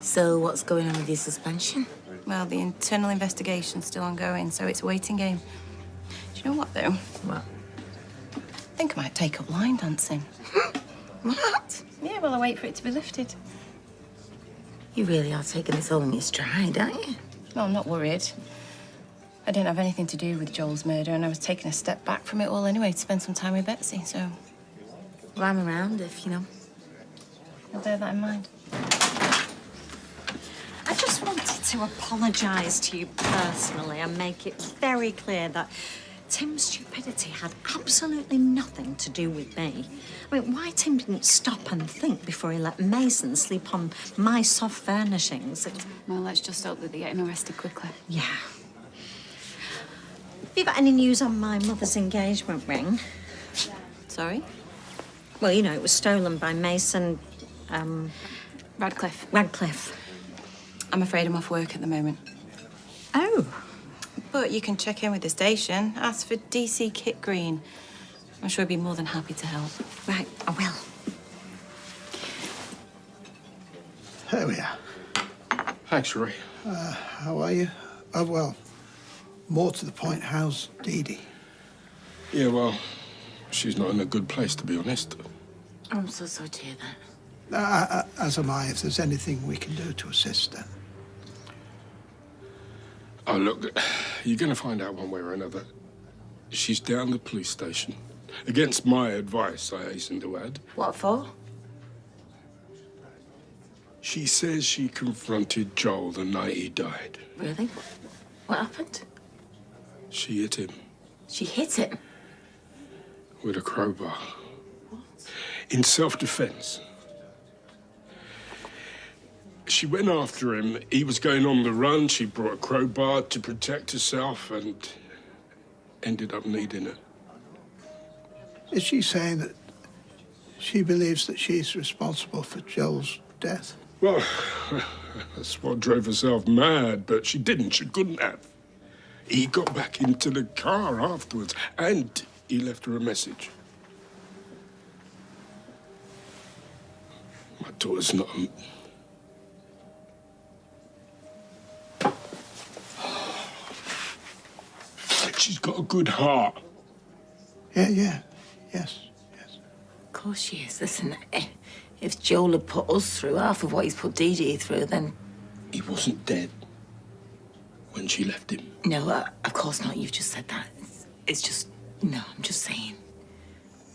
So what's going on with your suspension? Well, the internal investigation's still ongoing, so it's a waiting game. Do you know what, though? What? I think I might take up line dancing. What? Yeah, well, I wait for it to be lifted. You really are taking this all in your stride, aren't you? No, I'm not worried. I didn't have anything to do with Joel's murder, and I was taking a step back from it all anyway to spend some time with Betsy, so... Well, I'm around if, you know. I'll bear that in mind. I just wanted to apologise to you personally and make it very clear that Tim's stupidity had absolutely nothing to do with me. I mean, why Tim didn't stop and think before he let Mason sleep on my soft furnishings? Well, let's just hope that they get him arrested quickly. Yeah. Have you got any news on my mother's engagement ring? Sorry? Well, you know, it was stolen by Mason, Radcliffe. I'm afraid I'm off work at the moment. Oh. But you can check in with the station. Ask for DC Kit Green. I'm sure he'd be more than happy to help. Right, I will. There we are. Thanks, Rory. How are you? Oh, well, more to the point, how's Dee-Dee? Yeah, well, she's not in a good place, to be honest. I'm so sorry to hear that. As am I, if there's anything we can do to assist then. Oh, look, you're going to find out one way or another. She's down the police station. Against my advice, I hasten to add. What for? She says she confronted Joel the night he died. Really? What happened? She hit him She hit him? with a crowbar. In self-defense. She went after him. He was going on the run. She brought a crowbar to protect herself and ended up needing it. Is she saying that she believes that she's responsible for Joel's death? Well, that's what drove herself mad, but she didn't. She couldn't have. He got back into the car afterwards, and he left her a message. My daughter's not... She's got a good heart. Yes. Of course she is. Listen, if Joel had put us through half of what he's put Dee-Dee through, then... He wasn't dead when she left him. No, of course not. You've just said that. It's just... No, I'm just saying.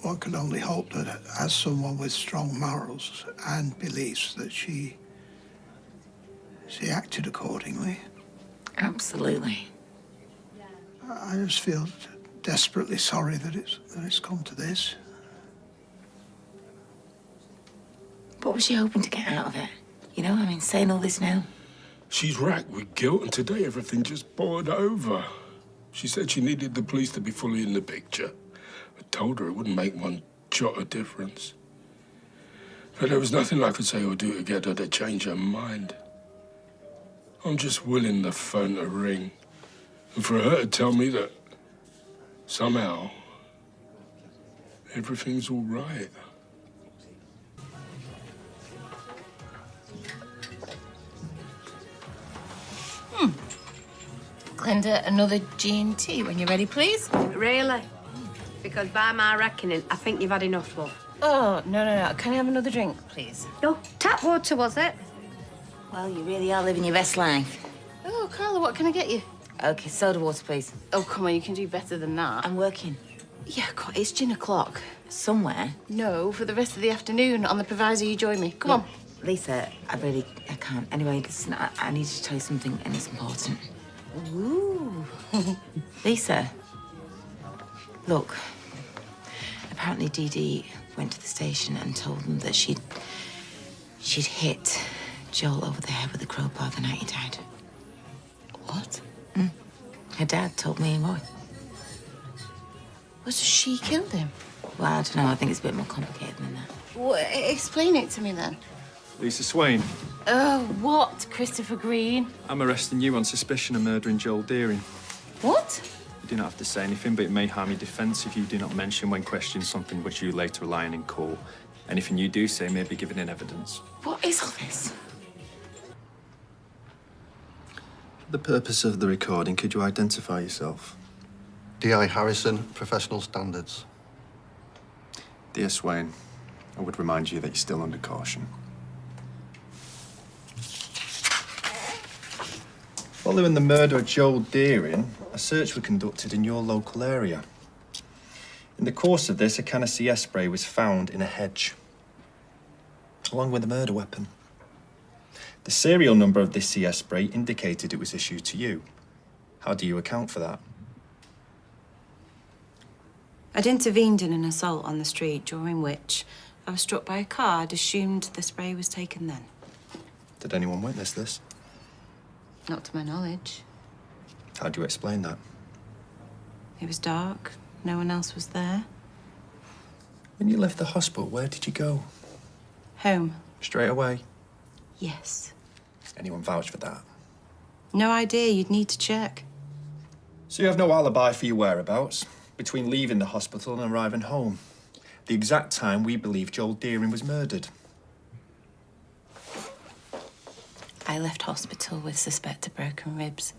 One can only hope that as someone with strong morals and beliefs that she acted accordingly. Absolutely. I just feel desperately sorry that it's come to this. What was she hoping to get out of it? You know, I mean, saying all this now. She's racked with guilt, and today everything just poured over. She said she needed the police to be fully in the picture. I told her it wouldn't make one jot of difference. But there was nothing I could say or do to get her to change her mind. I'm just willing the phone to ring. And for her to tell me that somehow everything's all right. Glenda, another G&T when you're ready, please. Really? Because by my reckoning, I think you've had enough, love. Oh, no. Can I have another drink, please? No, tap water, was it? Well, you really are living your best life. Oh, Carla, what can I get you? Okay, soda water, please. Oh, come on, you can do better than that. I'm working. Yeah, God, it's gin o'clock. Somewhere. No, for the rest of the afternoon, on the proviso you join me. Come on. Lisa, I can't. Anyway, listen, I need to tell you something, and it's important. Ooh. Lisa, look, apparently Dee-Dee went to the station and told them that she'd hit Joel over the head with a crowbar the night he died. What? Her dad told me and Roy. Was she killed him? Well, I don't know. I think it's a bit more complicated than that. Well, explain it to me then. Lisa Swain, Oh, what, Christopher Green? I'm arresting you on suspicion of murdering Joel Deering. What? You do not have to say anything, but it may harm your defence if you do not mention when questioned something which you later rely on in court. Anything you do say may be given in evidence. What is all this? For the purpose of the recording, could you identify yourself? D.I. Harrison, Professional Standards. Dear Swain, I would remind you that you're still under caution. Following the murder of Joel Deering, a search was conducted in your local area. In the course of this, a can of CS spray was found in a hedge, along with a murder weapon. The serial number of this CS spray indicated it was issued to you. How do you account for that? I'd intervened in an assault on the street, during which I was struck by a car. I'd assumed the spray was taken then. Did anyone witness this? Not to my knowledge. How do you explain that? It was dark. No one else was there. When you left the hospital, where did you go? Home. Straight away? Yes. Anyone vouch for that? No idea. You'd need to check. So you have no alibi for your whereabouts between leaving the hospital and arriving home. The exact time we believe Joel Deering was murdered. I left hospital with suspected broken ribs.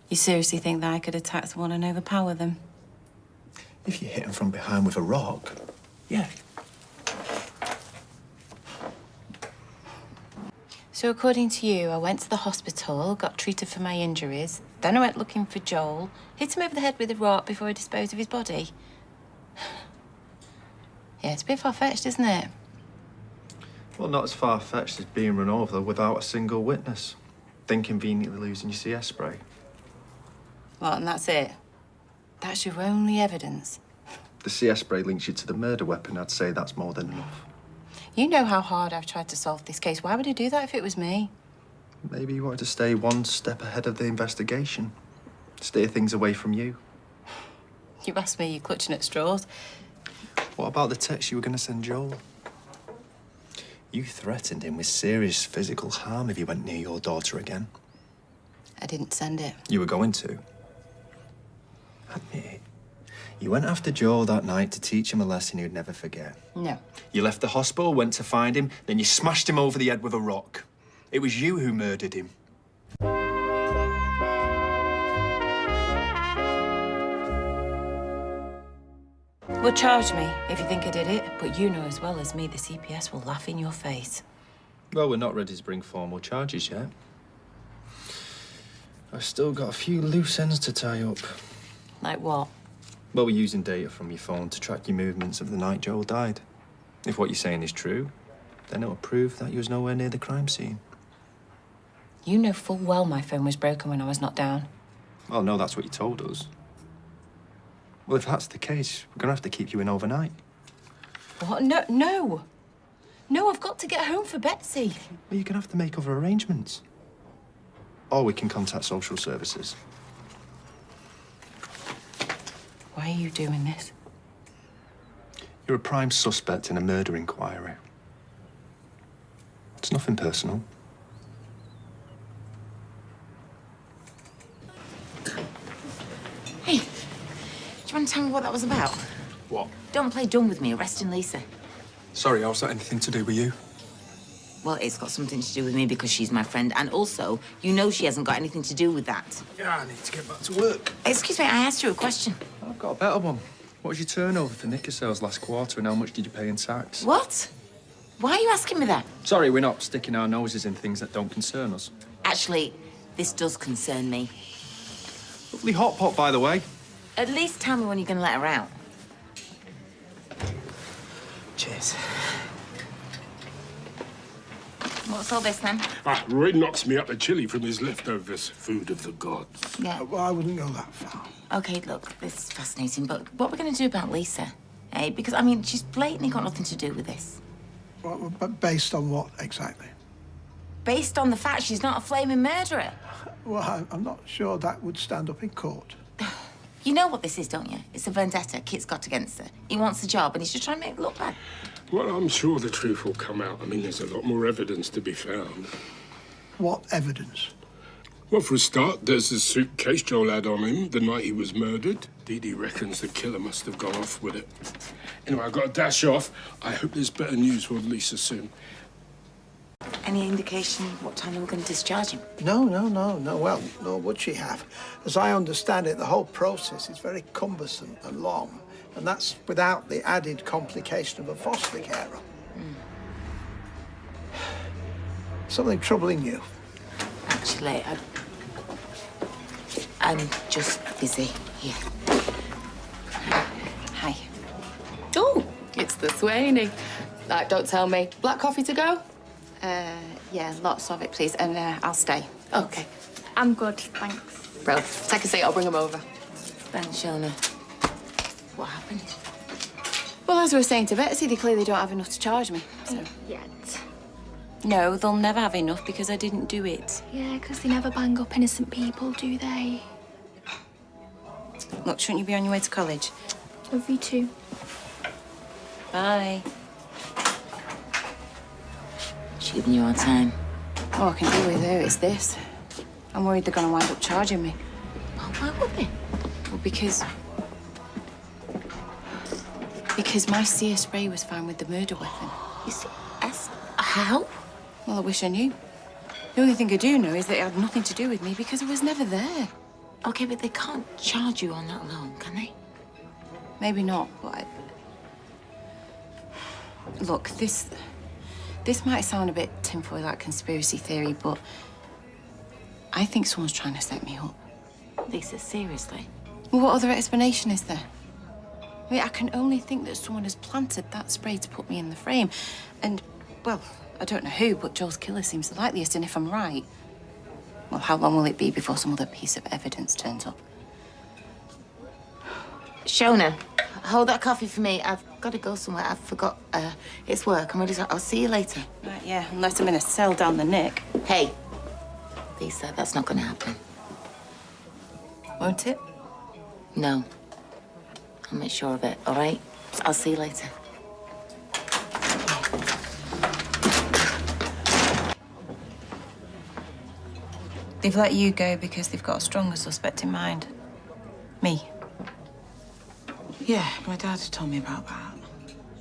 You seriously think that I could attack someone and overpower them? If you hit him from behind with a rock, yeah. So according to you, I went to the hospital, got treated for my injuries, then I went looking for Joel, hit him over the head with a rock before I disposed of his body. Yeah, it's a bit far-fetched, isn't it? Well, not as far-fetched as being run over without a single witness. Then conveniently losing your CS spray. Well, and that's it? That's your only evidence? The CS spray links you to the murder weapon. I'd say that's more than enough. You know how hard I've tried to solve this case. Why would I do that if it was me? Maybe you wanted to stay one step ahead of the investigation. Steer things away from you. You asked me, you're clutching at straws. What about the text you were going to send Joel? You threatened him with serious physical harm if he went near your daughter again. I didn't send it. You were going to. Admit it. You went after Joel that night to teach him a lesson he'd never forget. No. You left the hospital, went to find him, then you smashed him over the head with a rock. It was you who murdered him. Well, charge me if you think I did it, but you know as well as me the CPS will laugh in your face. Well, we're not ready to bring formal charges yet. I've still got a few loose ends to tie up. Like what? Well, we're using data from your phone to track your movements of the night Joel died. If what you're saying is true, then it'll prove that you was nowhere near the crime scene. You know full well my phone was broken when I was not down. Well, no, that's what you told us. Well, if that's the case, we're gonna have to keep you in overnight. What? No, no. No, I've got to get home for Betsy. Well, you're gonna have to make other arrangements. Or we can contact social services. Why are you doing this? You're a prime suspect in a murder inquiry. It's nothing personal. Hey, do you want to tell me what that was about? What? Don't play dumb with me, arresting Lisa. Sorry, how's that anything to do with you? Well, it's got something to do with me because she's my friend, and also, you know she hasn't got anything to do with that. Yeah, I need to get back to work. Excuse me, I asked you a question. I've got a better one. What was your turnover for knicker sales last quarter and how much did you pay in tax? What? Why are you asking me that? Sorry, we're not sticking our noses in things that don't concern us. Actually, this does concern me. Lovely hot pot, by the way. At least tell me when you're going to let her out. Cheers. What's all this, then? Ah, Roy knocks me up the chili from his leftovers. Food of the gods. Yeah. Well, I wouldn't go that far. OK, look, this is fascinating, but what are we going to do about Lisa? Eh? Because, I mean, she's blatantly got nothing to do with this. Well, but based on what exactly? Based on the fact she's not a flaming murderer. Well, I'm not sure that would stand up in court. You know what this is, don't you? It's a vendetta Kit's got against her. He wants the job, and he's just trying to make it look bad. Well, I'm sure the truth will come out. I mean, there's a lot more evidence to be found. What evidence? Well, for a start, there's the suitcase Joel had on him the night he was murdered. Dee-Dee reckons the killer must have gone off with it. Anyway, I've got to dash off. I hope there's better news for Lisa soon. Any indication what time they were going to discharge him? No. Well, nor would she have. As I understand it, the whole process is very cumbersome and long, and that's without the added complication of a foster carer. Something troubling you? Actually, I'm just busy here. Hi. Oh, it's the Swain. Don't tell me. Black coffee to go? Yeah, lots of it, please, and I'll stay. Okay. I'm good, thanks. Bro, take a seat. I'll bring them over. Thanks, Shona. What happened? Well, as we were saying to Betsy, they clearly don't have enough to charge me, so... Yet. No, they'll never have enough because I didn't do it. Yeah, because they never bang up innocent people, do they? Look, shouldn't you be on your way to college? Love you too. Bye. She's giving you our time. All I can do with her is this. I'm worried they're going to wind up charging me. Well, why would they? Well, because my sear spray was found with the murder weapon. You see, how? Well, I wish I knew. The only thing I do know is that it had nothing to do with me because I was never there. Okay, but they can't charge you on that alone, can they? Maybe not, but Look, this might sound a bit tinfoil like conspiracy theory, but I think someone's trying to set me up. Lisa, seriously? Well, what other explanation is there? I mean, I can only think that someone has planted that spray to put me in the frame. And, well, I don't know who, but Joel's killer seems the likeliest, and if I'm right, well, how long will it be before some other piece of evidence turns up? Shona, hold that coffee for me. I've got to go somewhere. I forgot. It's work. I'm ready to... I'll see you later. Right, yeah, unless I'm in a cell down the neck. Hey, Lisa, that's not going to happen. Won't it? No. I'll make sure of it, all right? I'll see you later. They've let you go because they've got a stronger suspect in mind. Me. Yeah, my dad told me about that.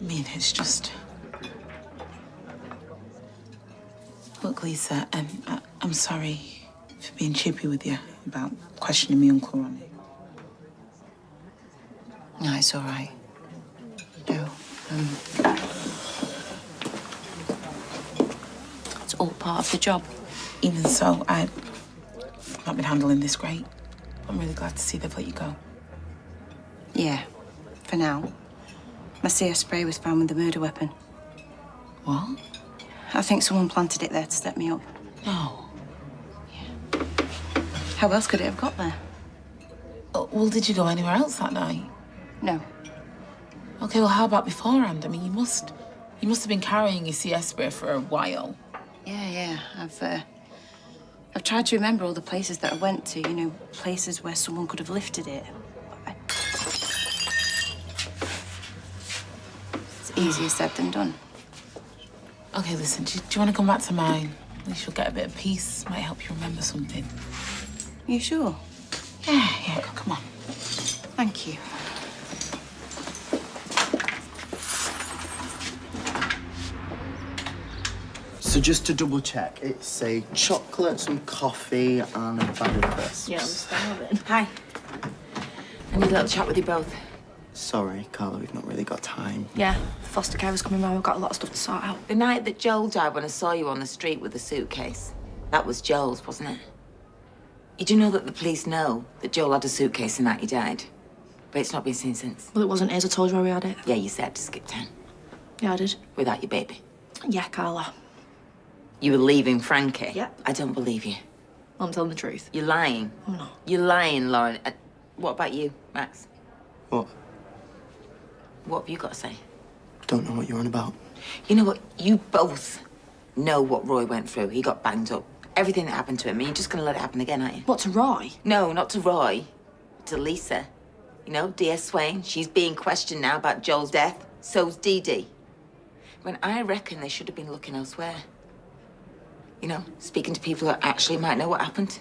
I mean, it's just... Look, Lisa, I'm sorry for being chippy with you about questioning me on Coronation. No, it's all right. No, it's all part of the job. Even so, I've not been handling this great. I'm really glad to see they've let you go. Yeah, for now. My CS spray was found with the murder weapon. What? I think someone planted it there to set me up. No. Yeah. How else could it have got there? Well, did you go anywhere else that night? No. Okay, well, how about beforehand? I mean, you must have been carrying your CS spray for a while. Yeah. I've tried to remember all the places that I went to, you know, places where someone could have lifted it. It's easier said than done. Okay, listen, do you want to come back to mine? At least you'll get a bit of peace. Might help you remember something. You sure? Yeah, come on. Thank you. So just to double check, it's a chocolate, some coffee, and a bag of crisps. Yeah, I'm starving. Hi. I need a little chat with you both. Sorry, Carla, we've not really got time. Yeah, the foster carer's coming round. We've got a lot of stuff to sort out. The night that Joel died, when I saw you on the street with the suitcase, that was Joel's, wasn't it? You do know that the police know that Joel had a suitcase the night he died, but it's not been seen since. Well, it wasn't his. I told you where we had it. Yeah, you said to skip town. Yeah, I did. Without your baby. Yeah, Carla. You were leaving Frankie? Yep. I don't believe you. I'm telling the truth. You're lying. I'm not. You're lying, Lauren. What about you, Max? What? What have you got to say? Don't know what you're on about. You know what? You both know what Roy went through. He got banged up. Everything that happened to him, and you're just going to let it happen again, aren't you? What, to Roy? No, not to Roy. To Lisa. You know, dear Swain, she's being questioned now about Joel's death. So's Dee-Dee. When I reckon they should have been looking elsewhere. You know, speaking to people who actually might know what happened.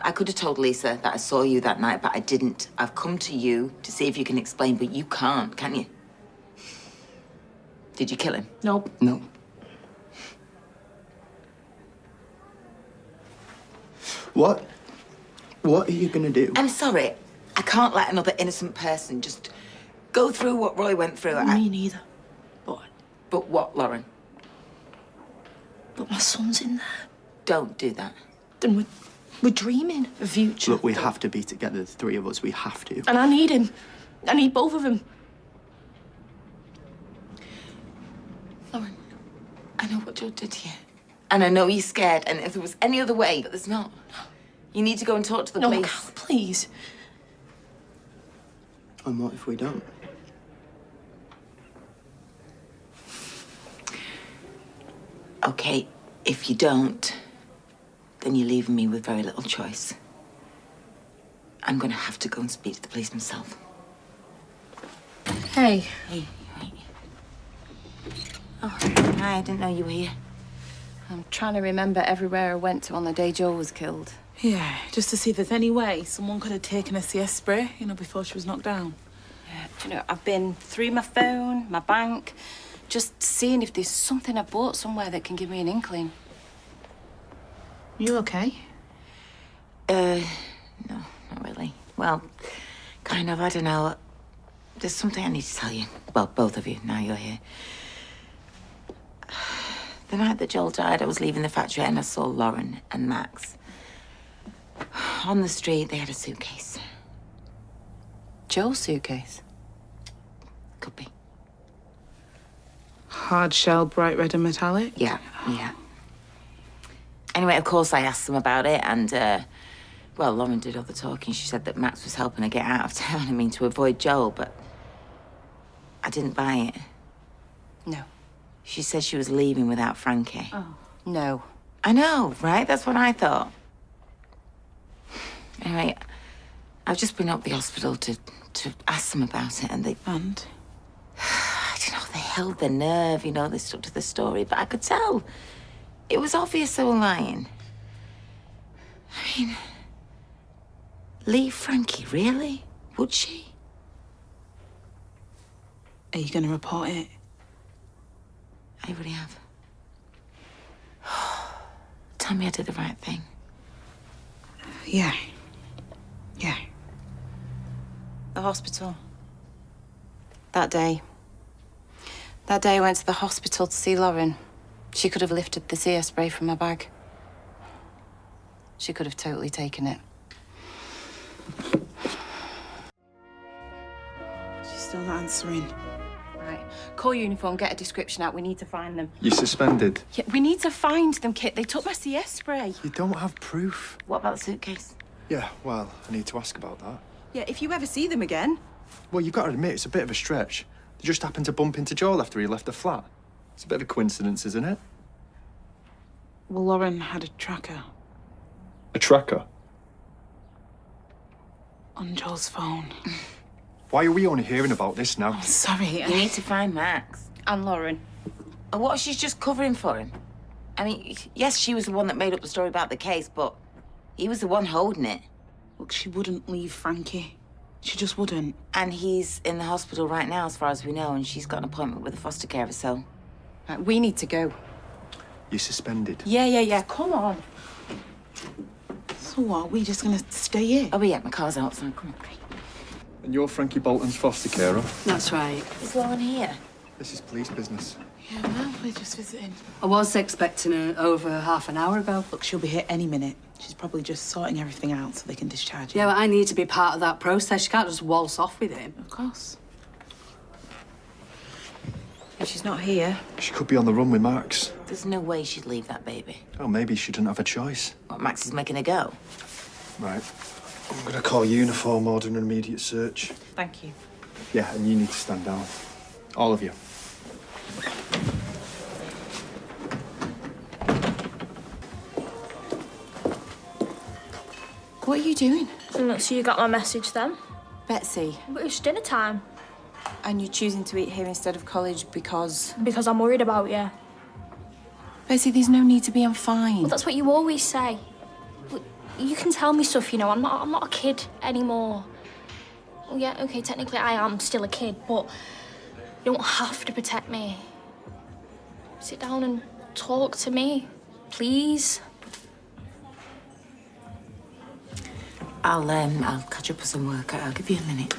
I could have told Lisa that I saw you that night, but I didn't. I've come to you to see if you can explain, but you can't, can you? Did you kill him? Nope. No. What? What are you gonna do? I'm sorry. I can't let another innocent person just go through what Roy went through. Me neither. But what, Lauren? But my son's in there. Don't do that. And we're dreaming of future. Look, we have to be together, the three of us. We have to. And I need him. I need both of them. Lauren, I know what Joe did to you. And I know you're scared, and if there was any other way, but there's not. You need to go and talk to the police. No, Carla, please. And what if we don't? Okay, if you don't, then you're leaving me with very little choice. I'm gonna have to go and speak to the police myself. Hey. Hey, right. Oh, hi, I didn't know you were here. I'm trying to remember everywhere I went to on the day Joe was killed. Yeah, just to see if there's any way someone could have taken a CS spray, before she was knocked down. Yeah, do you know, I've been through my phone, my bank, just seeing if there's something I bought somewhere that can give me an inkling. You okay? No, not really. Well, kind of, I don't know. There's something I need to tell you. Well, both of you, now you're here. The night that Joel died, I was leaving the factory and I saw Lauren and Max. On the street, they had a suitcase. Joel's suitcase? Could be. Hard shell, bright red and metallic? Yeah. Anyway, of course, I asked them about it, and, well, Lauren did all the talking. She said that Max was helping her get out of town, to avoid Joel, but I didn't buy it. No. She said she was leaving without Frankie. Oh. No. I know, right? That's what I thought. Anyway, I've just been up the hospital to ask them about it, and they... And? I don't know, they held their nerve, they stuck to the story, but I could tell. It was obvious they were lying. I mean, leave Frankie, really? Would she? Are you going to report it? I really have. Tell me I did the right thing. Yeah. The hospital. That day I went to the hospital to see Lauren. She could have lifted the CS spray from my bag. She could have totally taken it. She's still not answering. Right. Call uniform, get a description out. We need to find them. You're suspended. Yeah, we need to find them, Kit. They took my CS spray. You don't have proof. What about the suitcase? Yeah, well, I need to ask about that. Yeah, if you ever see them again. Well, you've got to admit, it's a bit of a stretch. They just happened to bump into Joel after he left the flat. It's a bit of a coincidence, isn't it? Well, Lauren had a tracker A tracker? on Joel's phone. Why are we only hearing about this now? I'm sorry. You need to find Max. And Lauren. And what if she's just covering for him? I mean, yes, she was the one that made up the story about the case, but he was the one holding it. Look, she wouldn't leave Frankie. She just wouldn't. And he's in the hospital right now, as far as we know, and she's got an appointment with a foster carer, so... Right, we need to go. You're suspended. Yeah. Come on. So what, are we just gonna stay here? Oh, yeah, my car's outside. Come on. And you're Frankie Bolton's foster carer? That's right. Is Lauren here? This is police business. Yeah, well, we're just visiting. I was expecting her over half an hour ago. Look, she'll be here any minute. She's probably just sorting everything out so they can discharge her. Yeah, but I need to be part of that process. She can't just waltz off with him. Of course. If she's not here. She could be on the run with Max. There's no way she'd leave that baby. Oh, maybe she didn't have a choice. What, Max is making her go? Right. I'm gonna call uniform, order an immediate search. Thank you. Yeah, and you need to stand down. All of you. What are you doing? So you got my message then? Betsy. But it's dinner time. And you're choosing to eat here instead of college because... Because I'm worried about you. Betsy, there's no need to be. I'm fine. Well, that's what you always say. But you can tell me stuff, I'm not a kid anymore. Well, yeah, okay, technically I am still a kid, but you don't have to protect me. Sit down and talk to me, please. I'll catch up with some work. I'll give you a minute.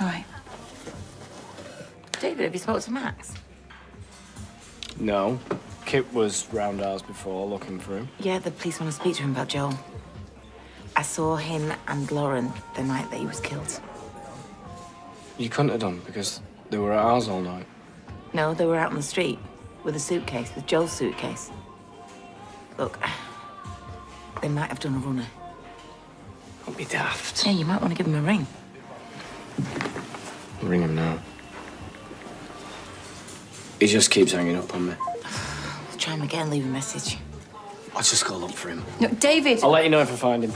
All right. David, have you spoken to Max? No. Kit was round ours before, looking for him. Yeah, the police want to speak to him about Joel. I saw him and Lauren the night that he was killed. You couldn't have done, because they were at ours all night. No, they were out on the street with a suitcase, with Joel's suitcase. Look, they might have done a runner. Don't be daft. Yeah, you might want to give him a ring. I'll ring him now. He just keeps hanging up on me. Try him again, leave a message. I'll just go look for him. No, David! I'll let you know if I find him.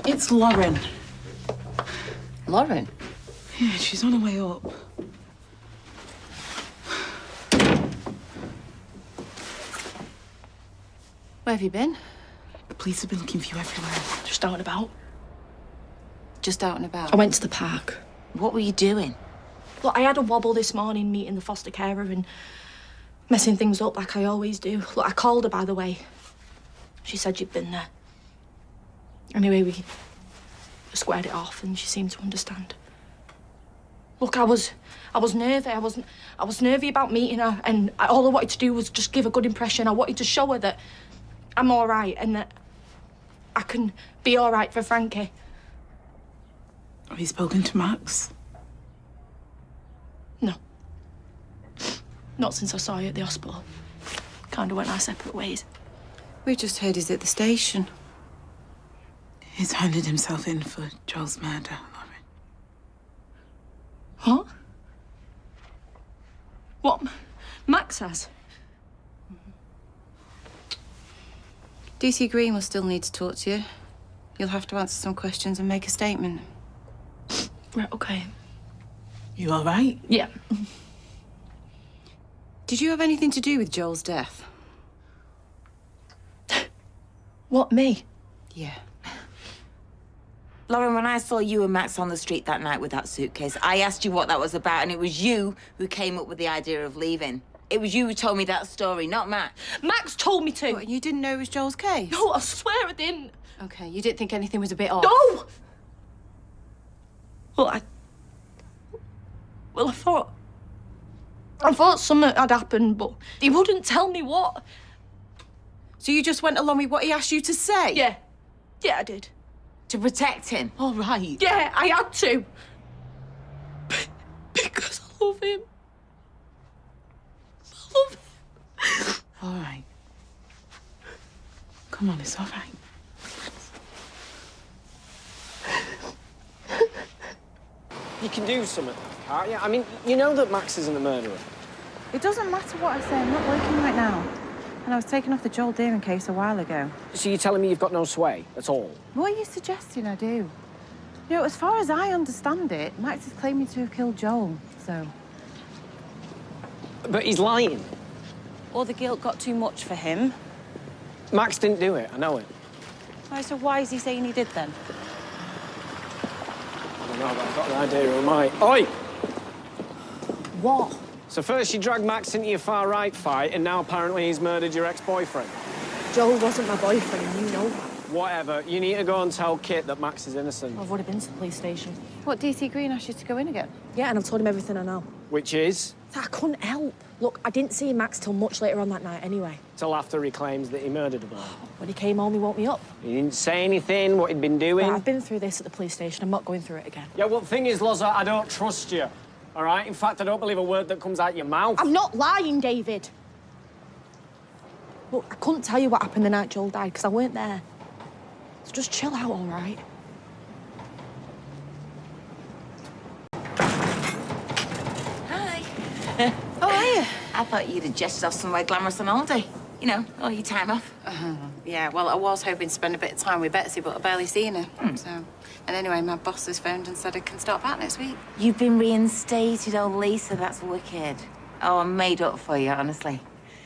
It's Lauren. Lauren? Yeah, she's on her way up. Where have you been? The police have been looking for you everywhere. Just out and about. Just out and about? I went to the park. What were you doing? Look, I had a wobble this morning meeting the foster carer and messing things up like I always do. Look, I called her, by the way. She said you'd been there. Anyway, we squared it off and she seemed to understand. Look, I was nervy. I was nervy about meeting her, and all I wanted to do was just give a good impression. I wanted to show her that I'm all right and that I can be all right for Frankie. Have you spoken to Max? No. Not since I saw you at the hospital. Kind of went our separate ways. We just heard he's at the station. He's handed himself in for Joel's murder, Lauren. What? What? Max has? DC Green will still need to talk to you. You'll have to answer some questions and make a statement. Right, okay. You all right? Yeah. Did you have anything to do with Joel's death? What, me? Yeah. Lauren, when I saw you and Max on the street that night with that suitcase, I asked you what that was about, and it was you who came up with the idea of leaving. It was you who told me that story, not Max. Max told me to. What, you didn't know it was Joel's case? No, I swear I didn't. Okay, you didn't think anything was a bit off? No! Well, I thought something had happened, but he wouldn't tell me what. So you just went along with what he asked you to say? Yeah. Yeah, I did. To protect him? All right. Yeah, I had to. Because I love him. I love him. All right. Come on, it's all right. You can do something, can't you? I mean, you know that Max isn't a murderer. It doesn't matter what I say. I'm not working right now. And I was taken off the Joel Deering case a while ago. So you're telling me you've got no sway at all? What are you suggesting I do? You know, as far as I understand it, Max is claiming to have killed Joel, so... But he's lying. Or the guilt got too much for him. Max didn't do it, I know it. Right, so why is he saying he did then? I don't know, but I've got an idea who might. Oi! What? So first you dragged Max into your far-right fight, and now apparently he's murdered your ex-boyfriend. Joel wasn't my boyfriend, and you know that. Whatever. You need to go and tell Kit that Max is innocent. I've already been to the police station. What, DC Green asked you to go in again? Yeah, and I've told him everything I know. Which is? I couldn't help. Look, I didn't see Max till much later on that night anyway. Till after he claims that he murdered her. When he came home, he woke me up. He didn't say anything, what he'd been doing. Right, I've been through this at the police station. I'm not going through it again. Yeah, well, the thing is, Loza, I don't trust you. All right? In fact, I don't believe a word that comes out your mouth. I'm not lying, David. Look, I couldn't tell you what happened the night Joel died because I weren't there. So just chill out, all right? Hi. Oh, are you? I thought you'd have jetted off somewhere glamorous on holiday. You know, all your time off. Yeah, well, I was hoping to spend a bit of time with Betsy, but I've barely seen her, so... And anyway, my boss has phoned and said I can start back next week. You've been reinstated, oh, Lisa. That's wicked. Oh, I'm made up for you, honestly.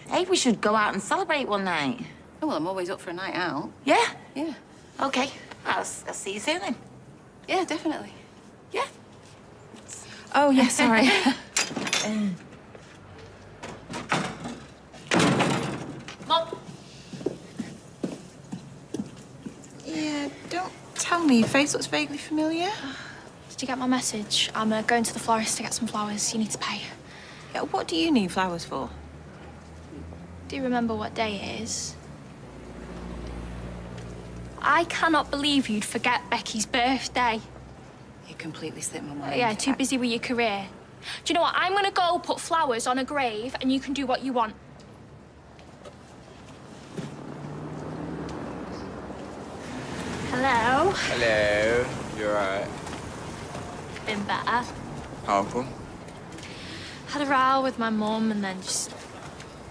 Hey, we should go out and celebrate one night. Oh, well, I'm always up for a night out. Yeah? Yeah. Okay. I'll see you soon, then. Yeah, definitely. Yeah. Oh, yeah, sorry. me? Your face looks vaguely familiar. Did you get my message? I'm going to the florist to get some flowers. You need to pay. Yeah, what do you need flowers for? Do you remember what day it is? I cannot believe you'd forget Becky's birthday. You completely slipped my mind. Yeah, too busy with your career. Do you know what? I'm gonna go put flowers on a grave and you can do what you want. Hello. Hello. You alright? Been better. Powerful. Had a row with my mum and then just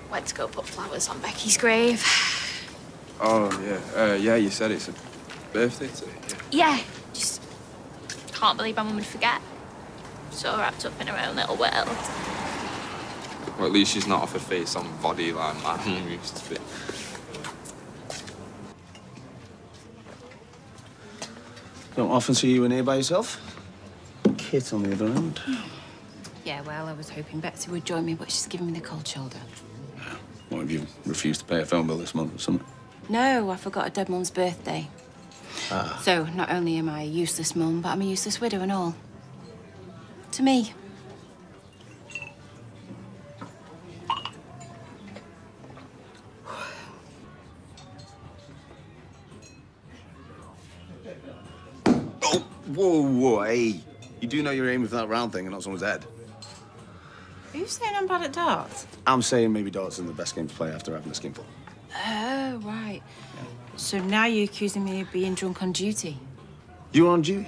went to go put flowers on Becky's grave. Oh, yeah. Yeah, you said it's a birthday today. Yeah, just can't believe my mum would forget. So wrapped up in her own little world. Well, at least she's not off her face on body like my mum used to be. Don't often see you in here by yourself. Kit, on the other hand. Yeah, well, I was hoping Betsy would join me, but she's giving me the cold shoulder. What, have you refused to pay a phone bill this month or something? No, I forgot a dead mum's birthday. Ah. So not only am I a useless mum, but I'm a useless widow and all. To me. Oh, whoa, hey. You do know you're aiming for that round thing and not someone's head. Are you saying I'm bad at darts? I'm saying maybe darts isn't the best game to play after having a skinful. Oh, right. So now you're accusing me of being drunk on duty? You on duty?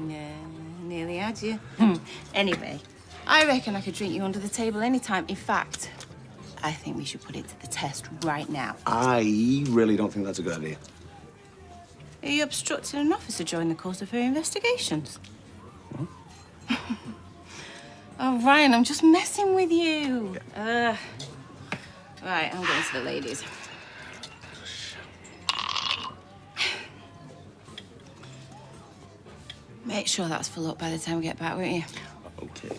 Yeah, nearly had you. Anyway, I reckon I could drink you under the table anytime. In fact, I think we should put it to the test right now. I really don't think that's a good idea. Are you obstructing an officer during the course of her investigations? Oh, Ryan, I'm just messing with you. Right, I'm going to the ladies. Make sure that's full up by the time we get back, won't you? Okay.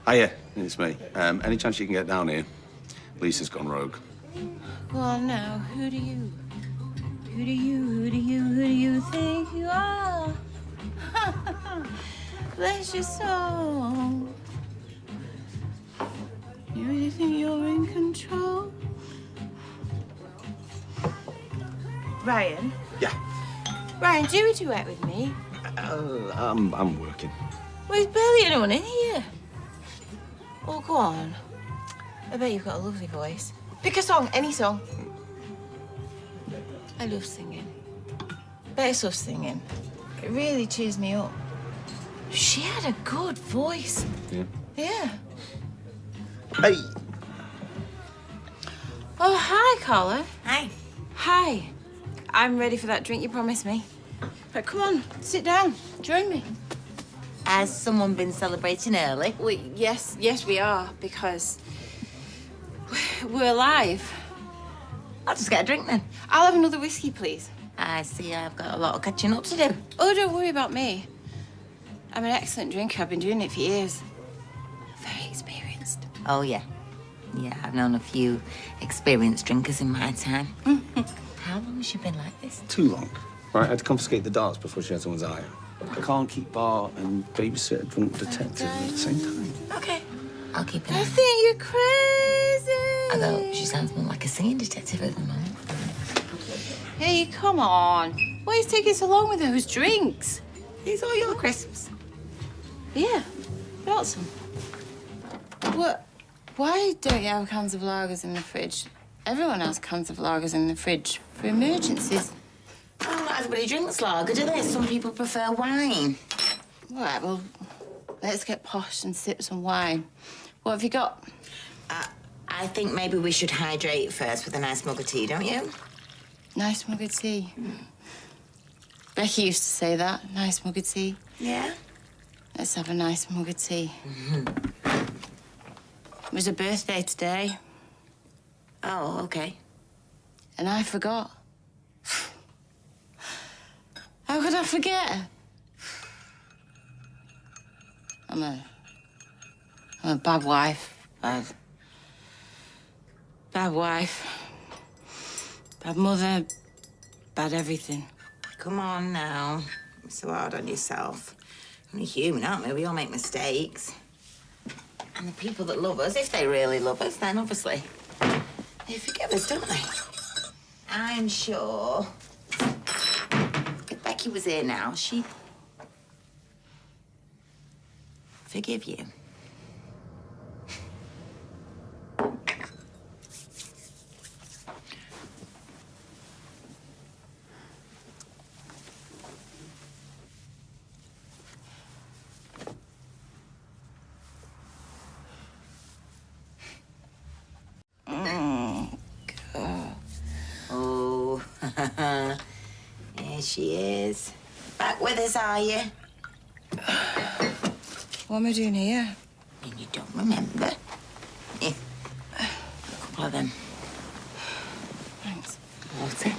Hiya, it's me. Any chance you can get down here? Lisa's gone rogue. Well, now, who do you think you are? Bless your soul. You really think you're in control? Ryan? Yeah. Ryan, do you duet with me? I'm working. Well, there's barely anyone in here. Oh, go on. I bet you've got a lovely voice. Pick a song, any song. I love singing. Better love singing. It really cheers me up. She had a good voice. Yeah. Yeah. Hey. Oh, hi, Carla. Hi. Hi. I'm ready for that drink you promised me. But come on, sit down. Join me. Has someone been celebrating early? Well, yes, we are, because we're alive. I'll just get a drink then. I'll have another whiskey, please. I see I've got a lot of catching up to do. Oh, don't worry about me. I'm an excellent drinker. I've been doing it for years. Very experienced. Oh, yeah. Yeah, I've known a few experienced drinkers in my time. How long has she been like this? Too long. Right, I had to confiscate the darts before she had someone's eye. I can't keep bar and babysit a drunk detective at the same time. Okay. I'll keep an I eye. think you're crazy. Although she sounds more like a singing detective at the moment. Hey, come on. Why are you taking so long with those drinks? These are your crisps. Yeah, got some. What? Why don't you have cans of lagers in the fridge? Everyone has cans of lagers in the fridge for emergencies. Oh, not everybody drinks lager, do they? Some people prefer wine. All right, well, let's get posh and sip some wine. What have you got? I think maybe we should hydrate first with a nice mug of tea, don't you? Nice mug of tea. Becky used to say that. Nice mug of tea. Yeah? Let's have a nice mug of tea. It was her birthday today. Oh, okay. And I forgot. How could I forget? I'm a bad wife, Bad wife. Bad mother. Bad everything. Come on now. You're so hard on yourself. We're only human, aren't we? We all make mistakes. And the people that love us, if they really love us, then obviously they forgive us, don't they? I'm sure if Becky was here now, she'd forgive you. Here she is. Back with us, are you? What am I doing here? I mean, you don't remember. Here. A couple of them. Thanks. Water.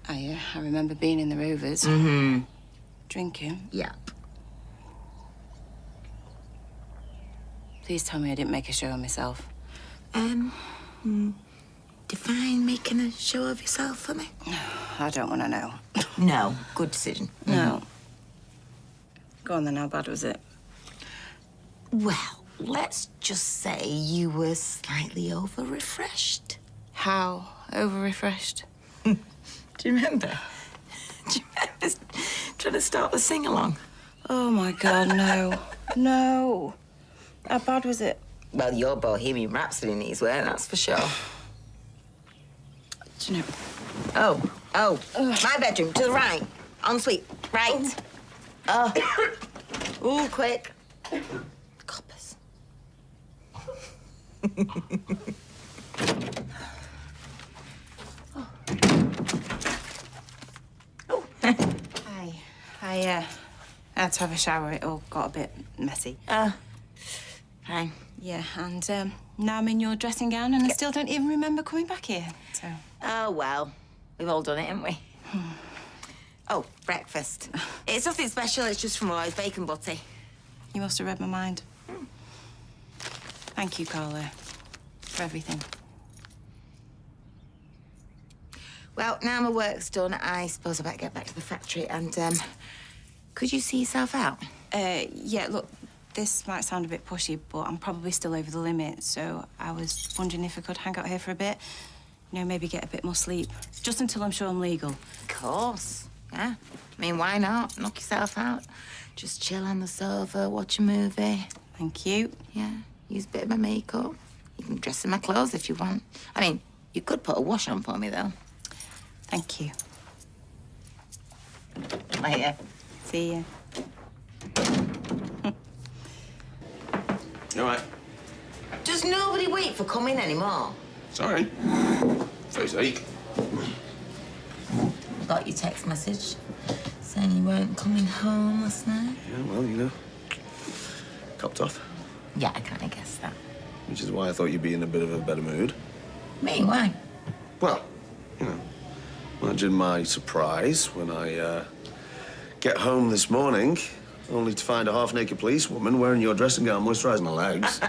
I remember being in the Rovers. Mm-hmm. Drinking. Yep. Please tell me I didn't make a show of myself. Define making a show of yourself for me. I don't want to know. No. Good decision. No. Go on then, how bad was it? Well, let's just say you were slightly over-refreshed. How over-refreshed? Do you remember? Do you remember trying to start the sing-along? Oh, my God, no. No. How bad was it? Well, your Bohemian Rhapsody knees were, that's for sure. Do you know? Oh, my bedroom, to the right. Ensuite, right. Ooh, quick. Coppers. Hi. I had to have a shower. It all got a bit messy. Fine. Yeah, and now I'm in your dressing gown and I still don't even remember coming back here, so... Oh, well, we've all done it, haven't we? Oh, breakfast. It's nothing special, it's just from Roy's bacon butty. You must have read my mind. Thank you, Carla, for everything. Well, now my work's done, I suppose I better get back to the factory and, could you see yourself out? Yeah, look, this might sound a bit pushy, but I'm probably still over the limit, so I was wondering if I could hang out here for a bit. You know, maybe get a bit more sleep. Just until I'm sure I'm legal. Of course, yeah. I mean, why not? Knock yourself out. Just chill on the sofa, watch a movie. Thank you. Yeah, use a bit of my makeup. You can dress in my clothes if you want. I mean, you could put a wash on for me, though. Thank you. Later. See ya. All right. Does nobody wait for coming anymore? Sorry. Face ache. Got your text message saying you weren't coming home last night. Yeah, well, you know. Copped off. Yeah, I kind of guessed that. Which is why I thought you'd be in a bit of a better mood. Me? Why? Well, you know, imagine my surprise when I get home this morning, only to find a half-naked policewoman wearing your dressing gown, moisturising her legs.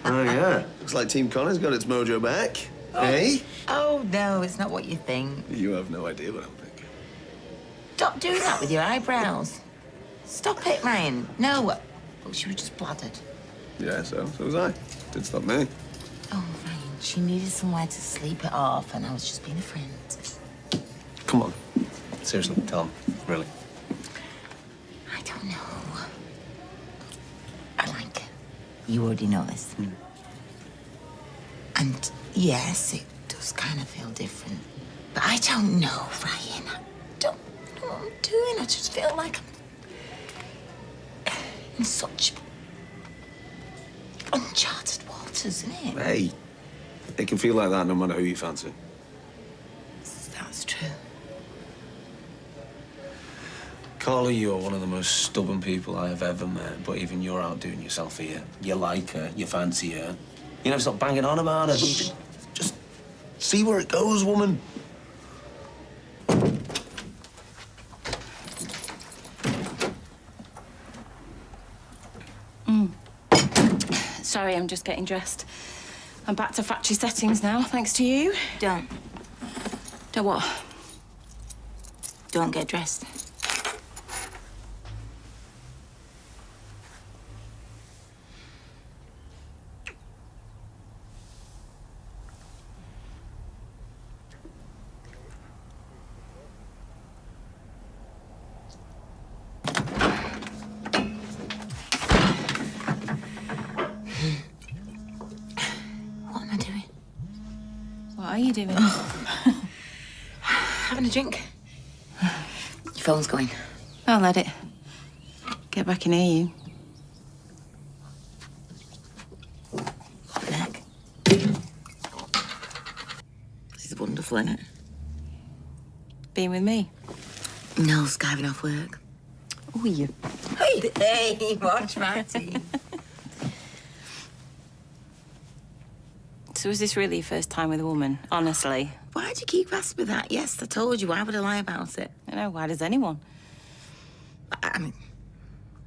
Oh, yeah. Looks like Team Connor's got its mojo back. Hey? Oh, no, it's not what you think. You have no idea what I'm thinking. Stop doing that with your eyebrows. Stop it, Ryan. No. Oh, she was just bladdered. Yeah, so was I. Didn't stop me. Oh, Ryan, she needed somewhere to sleep it off, and I was just being a friend. Come on. Seriously, tell him. Really. I don't know. I like her. You already know this. And yes, it does kind of feel different. But I don't know, Ryan. I don't know what I'm doing. I just feel like I'm in such uncharted waters, isn't it? Hey, it can feel like that no matter who you fancy. That's true. Carla, you're one of the most stubborn people I have ever met, but even you're outdoing yourself here. You like her, you fancy her. You never stop banging on about her. Just see where it goes, woman. Sorry, I'm just getting dressed. I'm back to factory settings now, thanks to you. Don't. Don't what? Don't get dressed. What am I doing? What are you doing? Having a drink. Your phone's going. I'll let it. Get back in here, you. Neck. This is wonderful, isn't it? Being with me? No, skiving off work. Oh, you. Hey, watch my team. So was this really your first time with a woman? Honestly? Why'd you keep asking me that? Yes, I told you. Why would I lie about it? I know, why does anyone? I mean,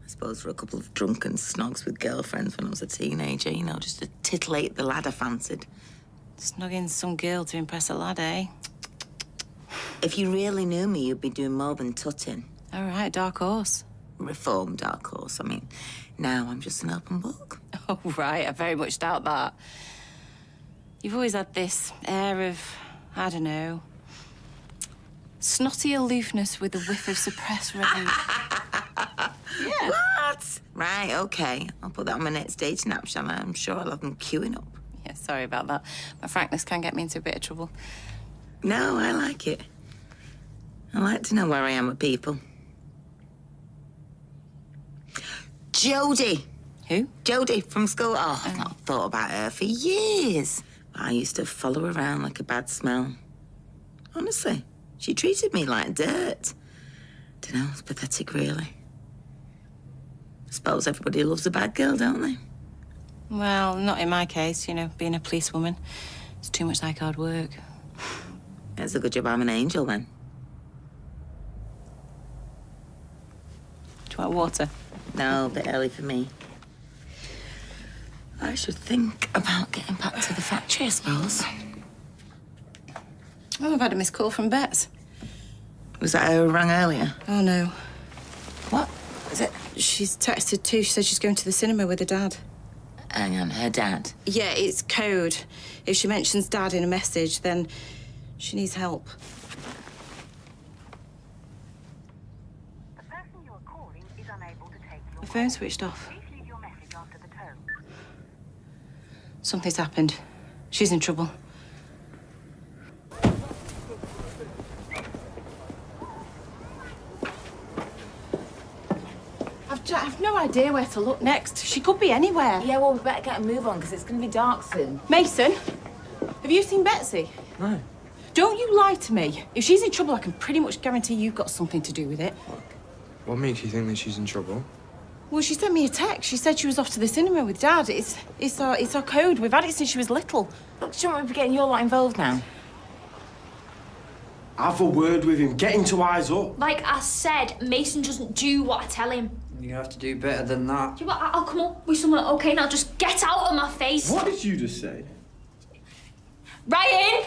I suppose for a couple of drunken snogs with girlfriends when I was a teenager, you know, just to titillate the lad I fancied. Snogging some girl to impress a lad, eh? If you really knew me, you'd be doing more than tutting. All right, dark horse. Reformed dark horse. I mean, now I'm just an open book. Oh, right, I very much doubt that. You've always had this air of, I don't know, snotty aloofness with a whiff of suppressed rage. Yeah. What? Right, OK. I'll put that on my next dating app, shall I? I'm sure I'll have them queuing up. Yeah, sorry about that. My frankness can get me into a bit of trouble. No, I like it. I like to know where I am with people. Jodie. Who? Jodie from school. Oh, I've not thought about her for years. I used to follow her around like a bad smell. Honestly, she treated me like dirt. Dunno, it's pathetic, really. I suppose everybody loves a bad girl, don't they? Well, not in my case, you know, being a policewoman. It's too much like hard work. It's a good job I'm an angel, then. Do you want water? No, a bit early for me. I should think about getting back to the factory, I suppose. Oh, I've had a missed call from Bets. Was that her who rang earlier? Oh, no. What? Is it? She's texted too. She said she's going to the cinema with her dad. Hang on, her dad? Yeah, it's code. If she mentions Dad in a message, then she needs help. The person you are calling is unable to take your The phone switched off. Please leave your message after the tone. Something's happened. She's in trouble. I've no idea where to look next. She could be anywhere. Yeah, well, we better get a move on, because it's going to be dark soon. Mason, have you seen Betsy? No. Don't you lie to me. If she's in trouble, I can pretty much guarantee you've got something to do with it. What makes you think that she's in trouble? Well, she sent me a text. She said she was off to the cinema with Dad. It's our code. We've had it since she was little. Look, shouldn't we be getting your lot involved now? Have a word with him. Get him to eyes up. Like I said, Mason doesn't do what I tell him. You have to do better than that. Yeah, but I'll come up with someone. Okay, now just get out of my face. What did you just say? Ryan!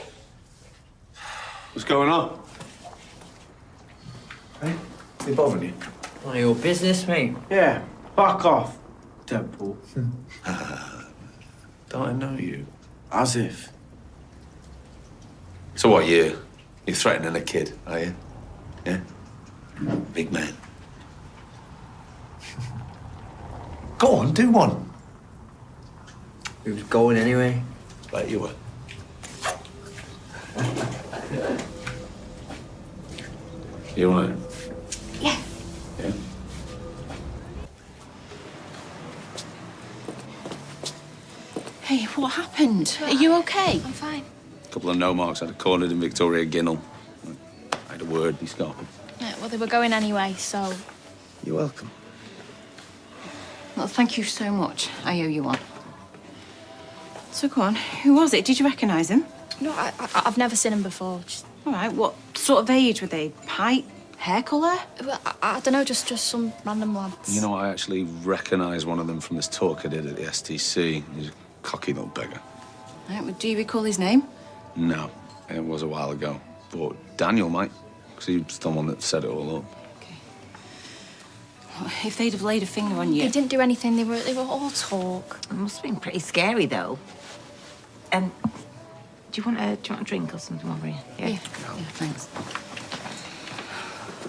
What's going on? Hey, they bothering you? None of your business, mate. Yeah, back off, Deadpool. Don't I know you? As if. So what, you're threatening a kid, are you? Yeah? Big man. Go on, do one. He was going anyway. Like you were. You want it? Yeah. Yeah? Hey, what happened? Are you okay? I'm fine. A couple of no marks had a cornered in Victoria Ginnell. I had a word, he's got him. Yeah, well, they were going anyway, so... You're welcome. Well, thank you so much. I owe you one. So go on. Who was it? Did you recognise him? No, I've never seen him before. Just... All right. What sort of age were they? Height? Hair colour? Well, I don't know, just some random lads. You know, I actually recognise one of them from this talk I did at the STC. He's a cocky little beggar. Right, well, do you recall his name? No, it was a while ago. But Daniel might, because he was the one that set it all up. Well, if they'd have laid a finger on you... They didn't do anything, they were all talk. It must have been pretty scary, though. And do you want a drink or something over here? Yeah, thanks.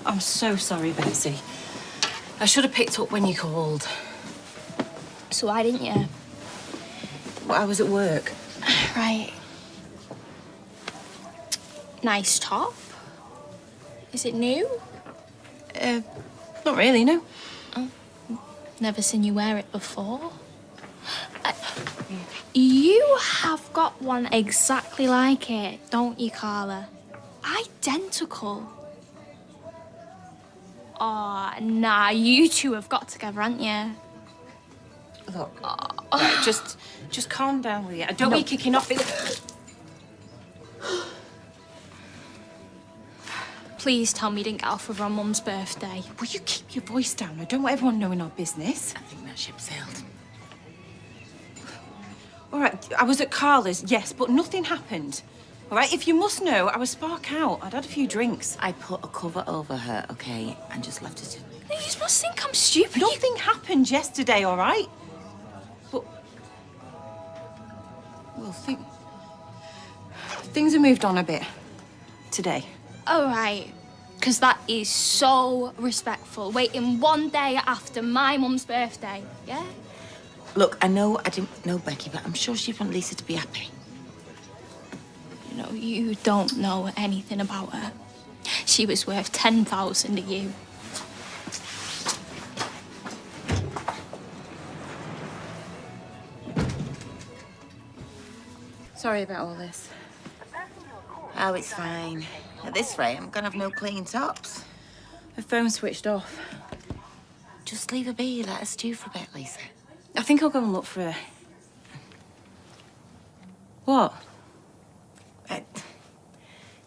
I'm so sorry, Betsy. I should have picked up when you called. So why didn't you? Well, I was at work. Right. Nice top. Is it new? Not really, no. Oh, never seen you wear it before. You have got one exactly like it, don't you, Carla? Identical. Oh, nah, you two have got together, haven't you? Look, right, just calm down, will you? I don't want you kicking off. Please tell me you didn't get off with her on Mum's birthday. Will you keep your voice down? I don't want everyone knowing our business. I think that ship sailed. All right, I was at Carla's, yes, but nothing happened. All right, if you must know, I was spark out. I'd had a few drinks. I put a cover over her, okay, and just left her to it. You must think I'm stupid. Nothing happened yesterday, all right? But... well, things have moved on a bit today. All right, because that is so respectful. Waiting one day after my mum's birthday, yeah? Look, I know I didn't know Becky, but I'm sure she'd want Lisa to be happy. You know, you don't know anything about her. She was worth 10,000 to you. Sorry about all this. Oh, it's fine. At this rate, I'm gonna have no clean tops. Her phone switched off. Just leave her be. Let her stew for a bit, Lisa. I think I'll go and look for her. What?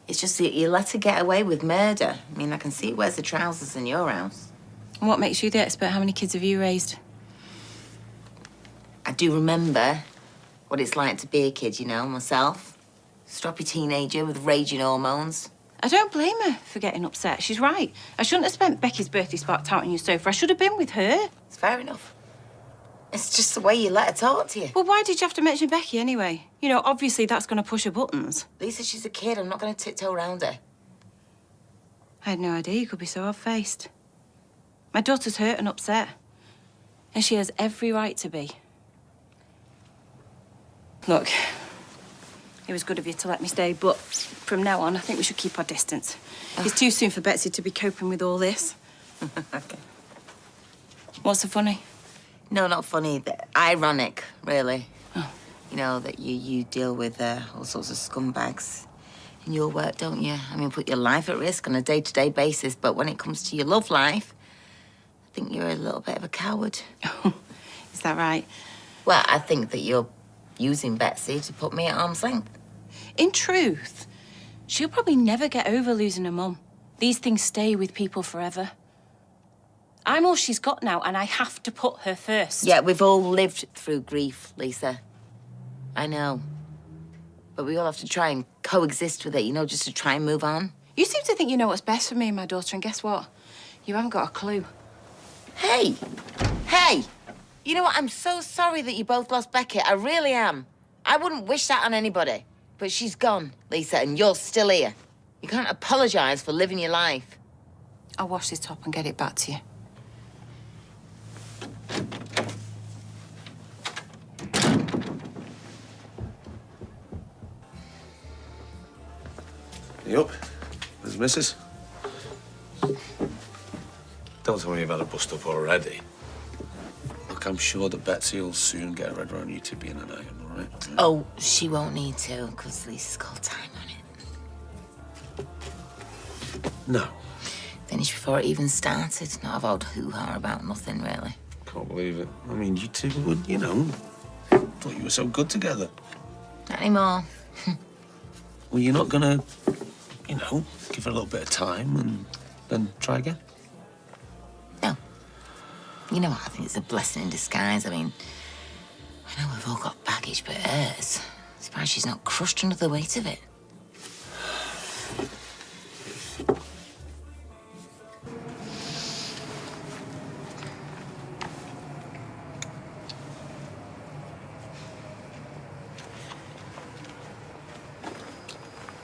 It's just that you let her get away with murder. I mean, I can see who wears the trousers in your house. And what makes you the expert? How many kids have you raised? I do remember what it's like to be a kid, you know, myself. Stroppy teenager with raging hormones. I don't blame her for getting upset. She's right. I shouldn't have spent Becky's birthday sparked out on your sofa. I should have been with her. It's fair enough. It's just the way you let her talk to you. Well, why did you have to mention Becky anyway? You know, obviously that's going to push her buttons. Lisa, she's a kid. I'm not going to tiptoe around her. I had no idea you could be so odd-faced. My daughter's hurt and upset. And she has every right to be. Look, it was good of you to let me stay, but from now on, I think we should keep our distance. It's too soon for Betsy to be coping with all this. Okay. What's so funny? No, not funny. Ironic, really. Oh. You know, that you deal with all sorts of scumbags in your work, don't you? I mean, put your life at risk on a day-to-day basis, but when it comes to your love life, I think you're a little bit of a coward. Is that right? Well, I think that you're using Betsy to put me at arm's length. In truth, she'll probably never get over losing her mum. These things stay with people forever. I'm all she's got now, and I have to put her first. Yeah, we've all lived through grief, Lisa. I know. But we all have to try and coexist with it, you know, just to try and move on. You seem to think you know what's best for me and my daughter, and guess what? You haven't got a clue. Hey! Hey! You know what? I'm so sorry that you both lost Becky. I really am. I wouldn't wish that on anybody. But she's gone, Lisa, and you're still here. You can't apologise for living your life. I'll wash this top and get it back to you. You up? There's Mrs. Don't tell me you've had a bust-up already. Look, I'm sure that Betsy will soon get her head around you two being an iron, all right? Oh, she won't need to, because Lisa's got time on it. No. Finished before it even started. Not have old hoo-ha about nothing, really. Can't believe it. I mean, you two would, you know, thought you were so good together. Not anymore. Well, you're not gonna, you know, give her a little bit of time and Then try again. No. You know what? I think it's a blessing in disguise. I mean, I know we've all got baggage, but hers, I'm surprised she's not crushed under the weight of it.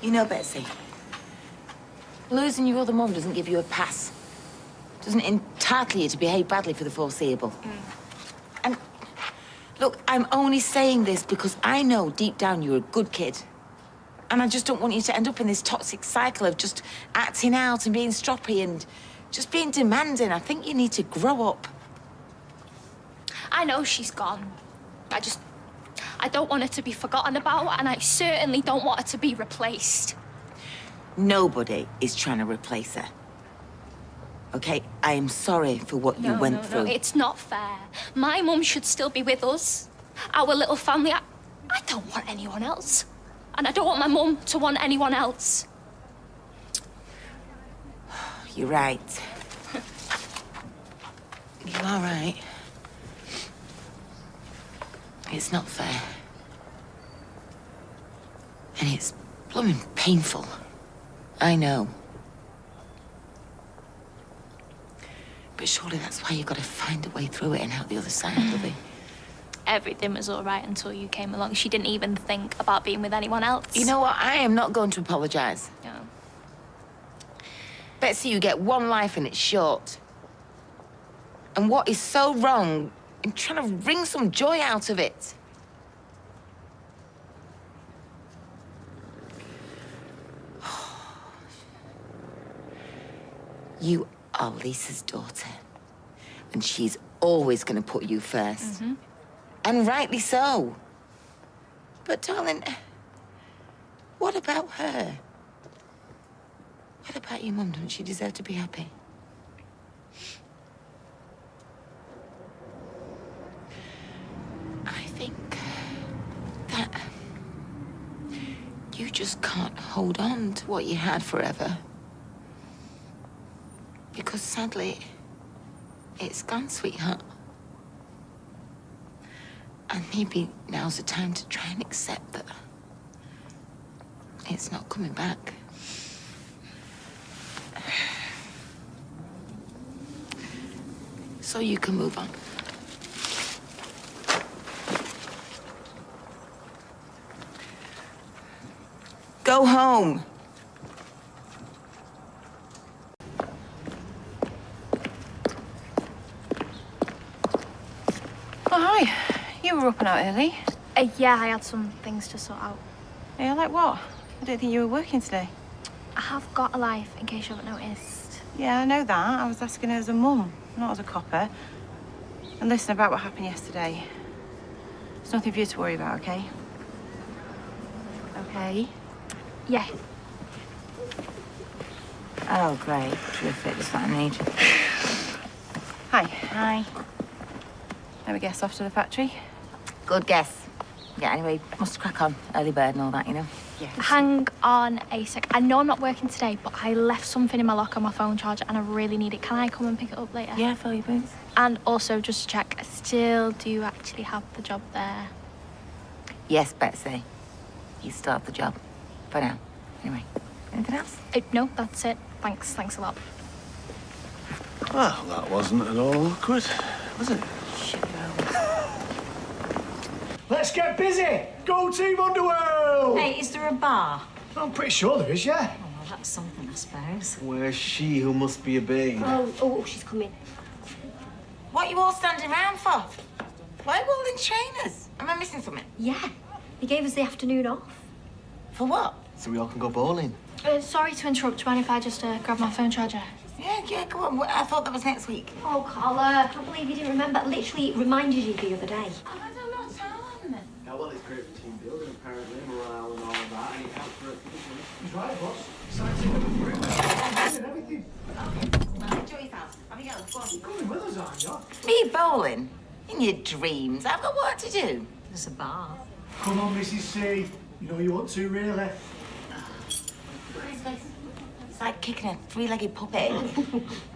You know, Betsy, losing your other mum doesn't give you a pass. Doesn't entitle you to behave badly for the foreseeable. And look, I'm only saying this because I know deep down you're a good kid. And I just don't want you to end up in this toxic cycle of just acting out and being stroppy and just being demanding. I think you need to grow up. I know she's gone. I don't want her to be forgotten about, and I certainly don't want her to be replaced. Nobody is trying to replace her. Okay? I am sorry for what you went through. No, it's not fair. My mum should still be with us. Our little family. I don't want anyone else. And I don't want my mum to want anyone else. You're right. You are right. It's not fair. And it's blooming painful. I know. But surely that's why you've got to find a way through it and out the other side, Lovey. Everything was all right until you came along. She didn't even think about being with anyone else. You know what? I am not going to apologise. No. Betsy, you get one life and it's short. And what is so wrong in trying to wring some joy out of it? You are Lisa's daughter, and she's always going to put you first. And rightly so. But, darling, what about her? What about your mum? Don't she deserve to be happy? I think that you just can't hold on to what you had forever. Because sadly, it's gone, sweetheart. And maybe now's the time to try and accept that it's not coming back. So you can move on. Go home. Oh, hi. You were up and out early. Yeah, I had some things to sort out. Yeah, like what? I don't think you were working today. I have got a life, in case you haven't noticed. Yeah, I know that. I was asking her as a mum, not as a copper. And listen, about what happened yesterday. There's nothing for you to worry about, okay? Okay? Yeah. Oh, great. Terrific. That's what I need. Hi. Hi. Let me guess, off to the factory? Good guess. Yeah, anyway, must crack on. Early bird and all that, you know? Yeah. Hang on a sec. I know I'm not working today, but I left something in my locker on my phone charger and I really need it. Can I come and pick it up later? Yeah, fill your boots. And also, just to check, I still do actually have the job there. Yes, Betsy. You still have the job. For now. Anyway, anything else? No, that's it. Thanks a lot. Well, that wasn't at all awkward, was it? Let's get busy! Go Team Underworld! Hey, is there a bar? I'm pretty sure there is, yeah. Oh, well, that's something, I suppose. Where's she who must be a babe? Oh, she's coming. What are you all standing around for? Why are we all in trainers? Am I missing something? Yeah, he gave us the afternoon off. For what? So we all can go bowling. Sorry to interrupt. Do you mind if I just grab my phone charger? Yeah, go on. I thought that was next week. Oh, Carla, I can't believe you didn't remember. Literally, it reminded you the other day. Yeah, well, it's great for team building, apparently, morale and all of that, and it helps for recruitment. He's right, boss. Exciting and everything. Well, enjoy yourself. Have a go. Go on. You're coming with us, aren't you? Me bowling? In your dreams. I've got work to do. There's a bar. Come on, Mrs. C. You know you want to, really. It's like kicking a three-legged puppet.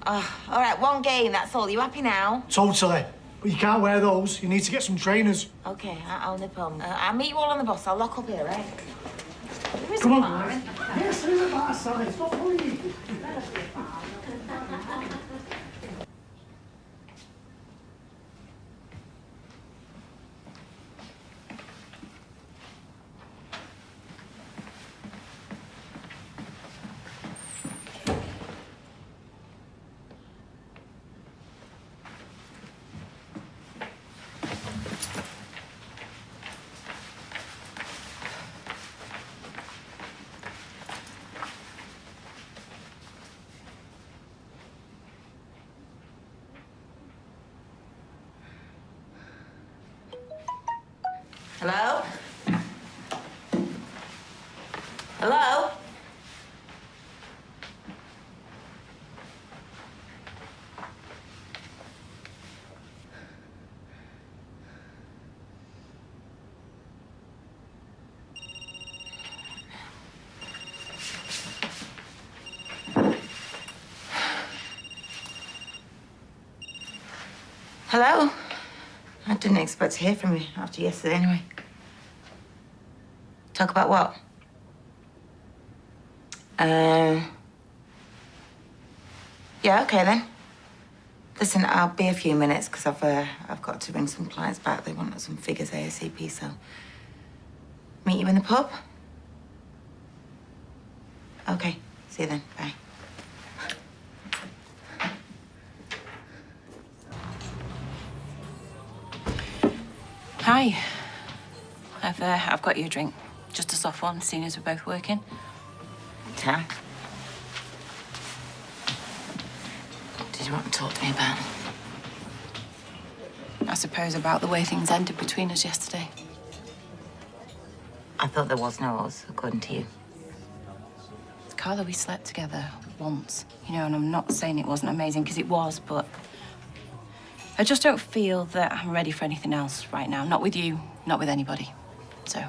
Oh, all right, one game, that's all. You happy now? Totally. But you can't wear those. You need to get some trainers. Okay, I'll nip on. I'll meet you all on the bus. I'll lock up here, right? Come on. Yes, there's a bar side. Stop worrying. Hello? Hello? Hello? I didn't expect to hear from you after yesterday anyway. Talk about what? Yeah, okay then. Listen, I'll be a few minutes because I've got to bring some clients back. They want some figures ASAP, so meet you in the pub. Okay, see you then. Bye. Hi. I've got you a drink. Just a soft one, seeing as we're both working. Tam? What did you want to talk to me about? I suppose about the way things ended between us yesterday. I thought there was no us, according to you. Carla, we slept together once, you know, and I'm not saying it wasn't amazing, because it was, but I just don't feel that I'm ready for anything else right now. Not with you, not with anybody. So.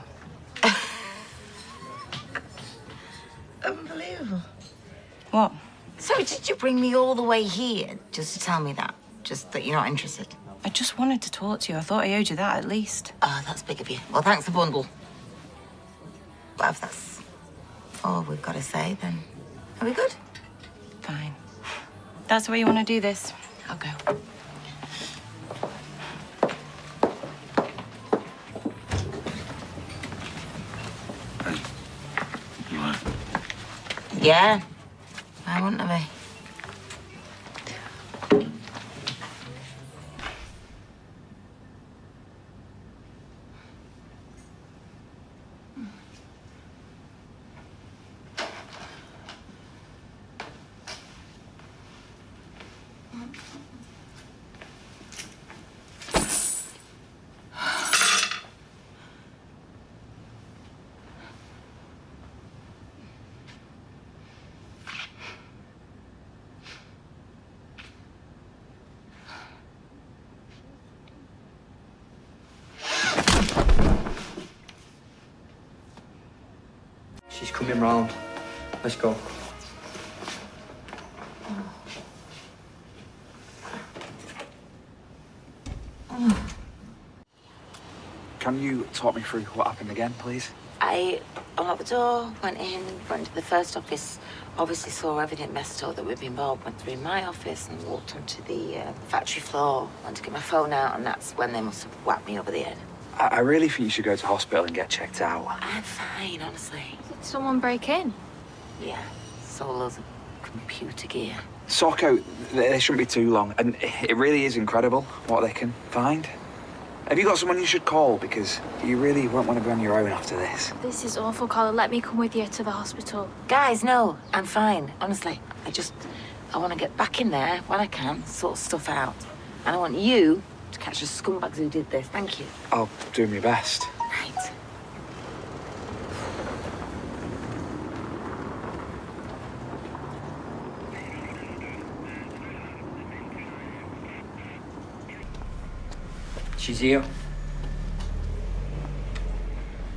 Unbelievable. What? So did you bring me all the way here just to tell me that? Just that you're not interested? I just wanted to talk to you. I thought I owed you that, at least. Oh, that's big of you. Well, thanks a bundle. But if that's all we've got to say, then are we good? Fine. That's the way you want to do this. I'll go. Yeah. Why wouldn't I be? She's coming round. Let's go. Can you talk me through what happened again, please? I unlocked the door, went in, went to the first office, obviously saw everything messed up that we'd been involved, went through my office and walked onto the factory floor, went to get my phone out, and that's when they must have whacked me over the head. I really think you should go to hospital and get checked out. I'm fine, honestly. Did someone break in? Yeah, saw loads of computer gear. Socko, they shouldn't be too long, and it really is incredible what they can find. Have you got someone you should call? Because you really won't want to be on your own after this. This is awful, Carla. Let me come with you to the hospital. Guys, no, I'm fine, honestly. I want to get back in there when I can, sort stuff out. And I want you to catch the scumbags who did this. Thank you. I'll do my best. Right. She's here.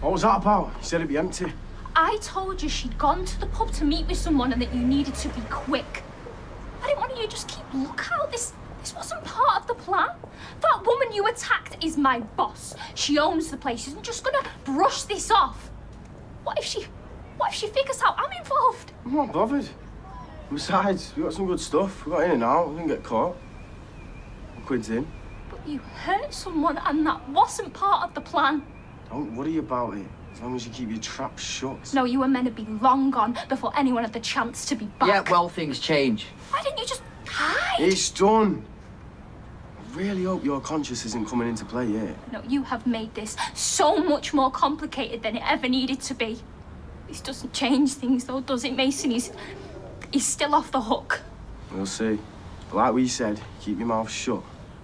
What was that about? You said it'd be empty. I told you she'd gone to the pub to meet with someone and that you needed to be quick. I didn't want you to just keep lookout. This wasn't part of the plan. That woman you attacked is my boss. She owns the place. She's just gonna brush this off. What if she figures out I'm involved? I'm not bothered. Besides, we got some good stuff. We got in and out. We didn't get caught. Quid's in. But you hurt someone and that wasn't part of the plan. Don't worry about it. As long as you keep your trap shut. No, you were meant to be long gone before anyone had the chance to be back. Yeah, well, things change. Why didn't you just hide? It's done. I really hope your conscience isn't coming into play yet. No, you have made this so much more complicated than it ever needed to be. This doesn't change things, though, does it, Mason? He's still off the hook. We'll see. But like we said, keep your mouth shut.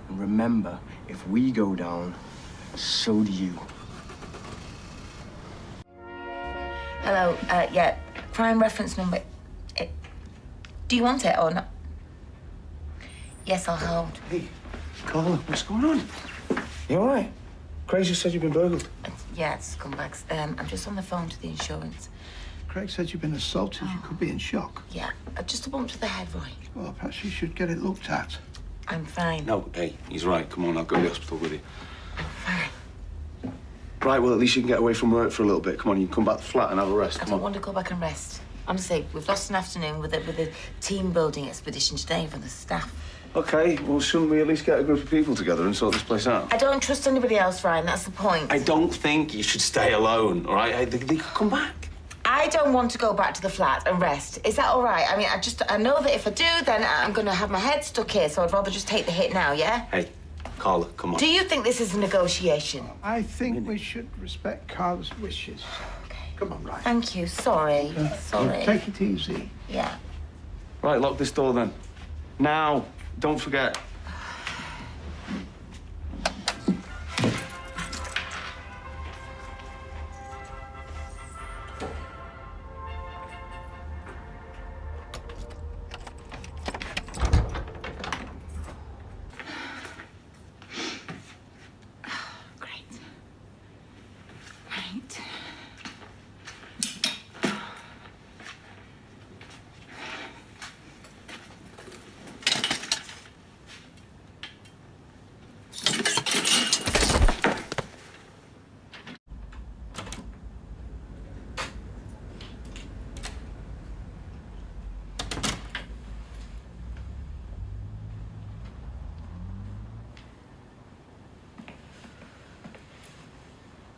And remember, if we go down, so do you. Hello, yeah, crime reference number. Do you want it or not? Yes, I'll hold. Hey, Carla, what's going on? You all right? Craig just said you've been burgled. Yeah, it's scumbags. I'm just on the phone to the insurance. Craig said you've been assaulted. You could be in shock. Yeah, just a bump to the head, Roy. Well, perhaps you should get it looked at. I'm fine. No, hey, he's right. Come on, I'll go to the hospital with you. Right, well, at least you can get away from work for a little bit. Come on, you can come back to the flat and have a rest. I Come don't on. want to go back and rest. Honestly, we've lost an afternoon with a team building expedition today for the staff. Okay, well, shouldn't we at least get a group of people together and sort this place out? I don't trust anybody else, Ryan. That's the point. I don't think you should stay alone, all right? They could come back. I don't want to go back to the flat and rest. Is that all right? I mean, I know that if I do, then I'm going to have my head stuck here, so I'd rather just take the hit now, yeah? Hey, Carla, come on. Do you think this is a negotiation? I think we should respect Carla's wishes. Okay. Come on, Ryan. Thank you. Sorry. Sorry. Take it easy. Yeah. Right, lock this door then. Now, don't forget.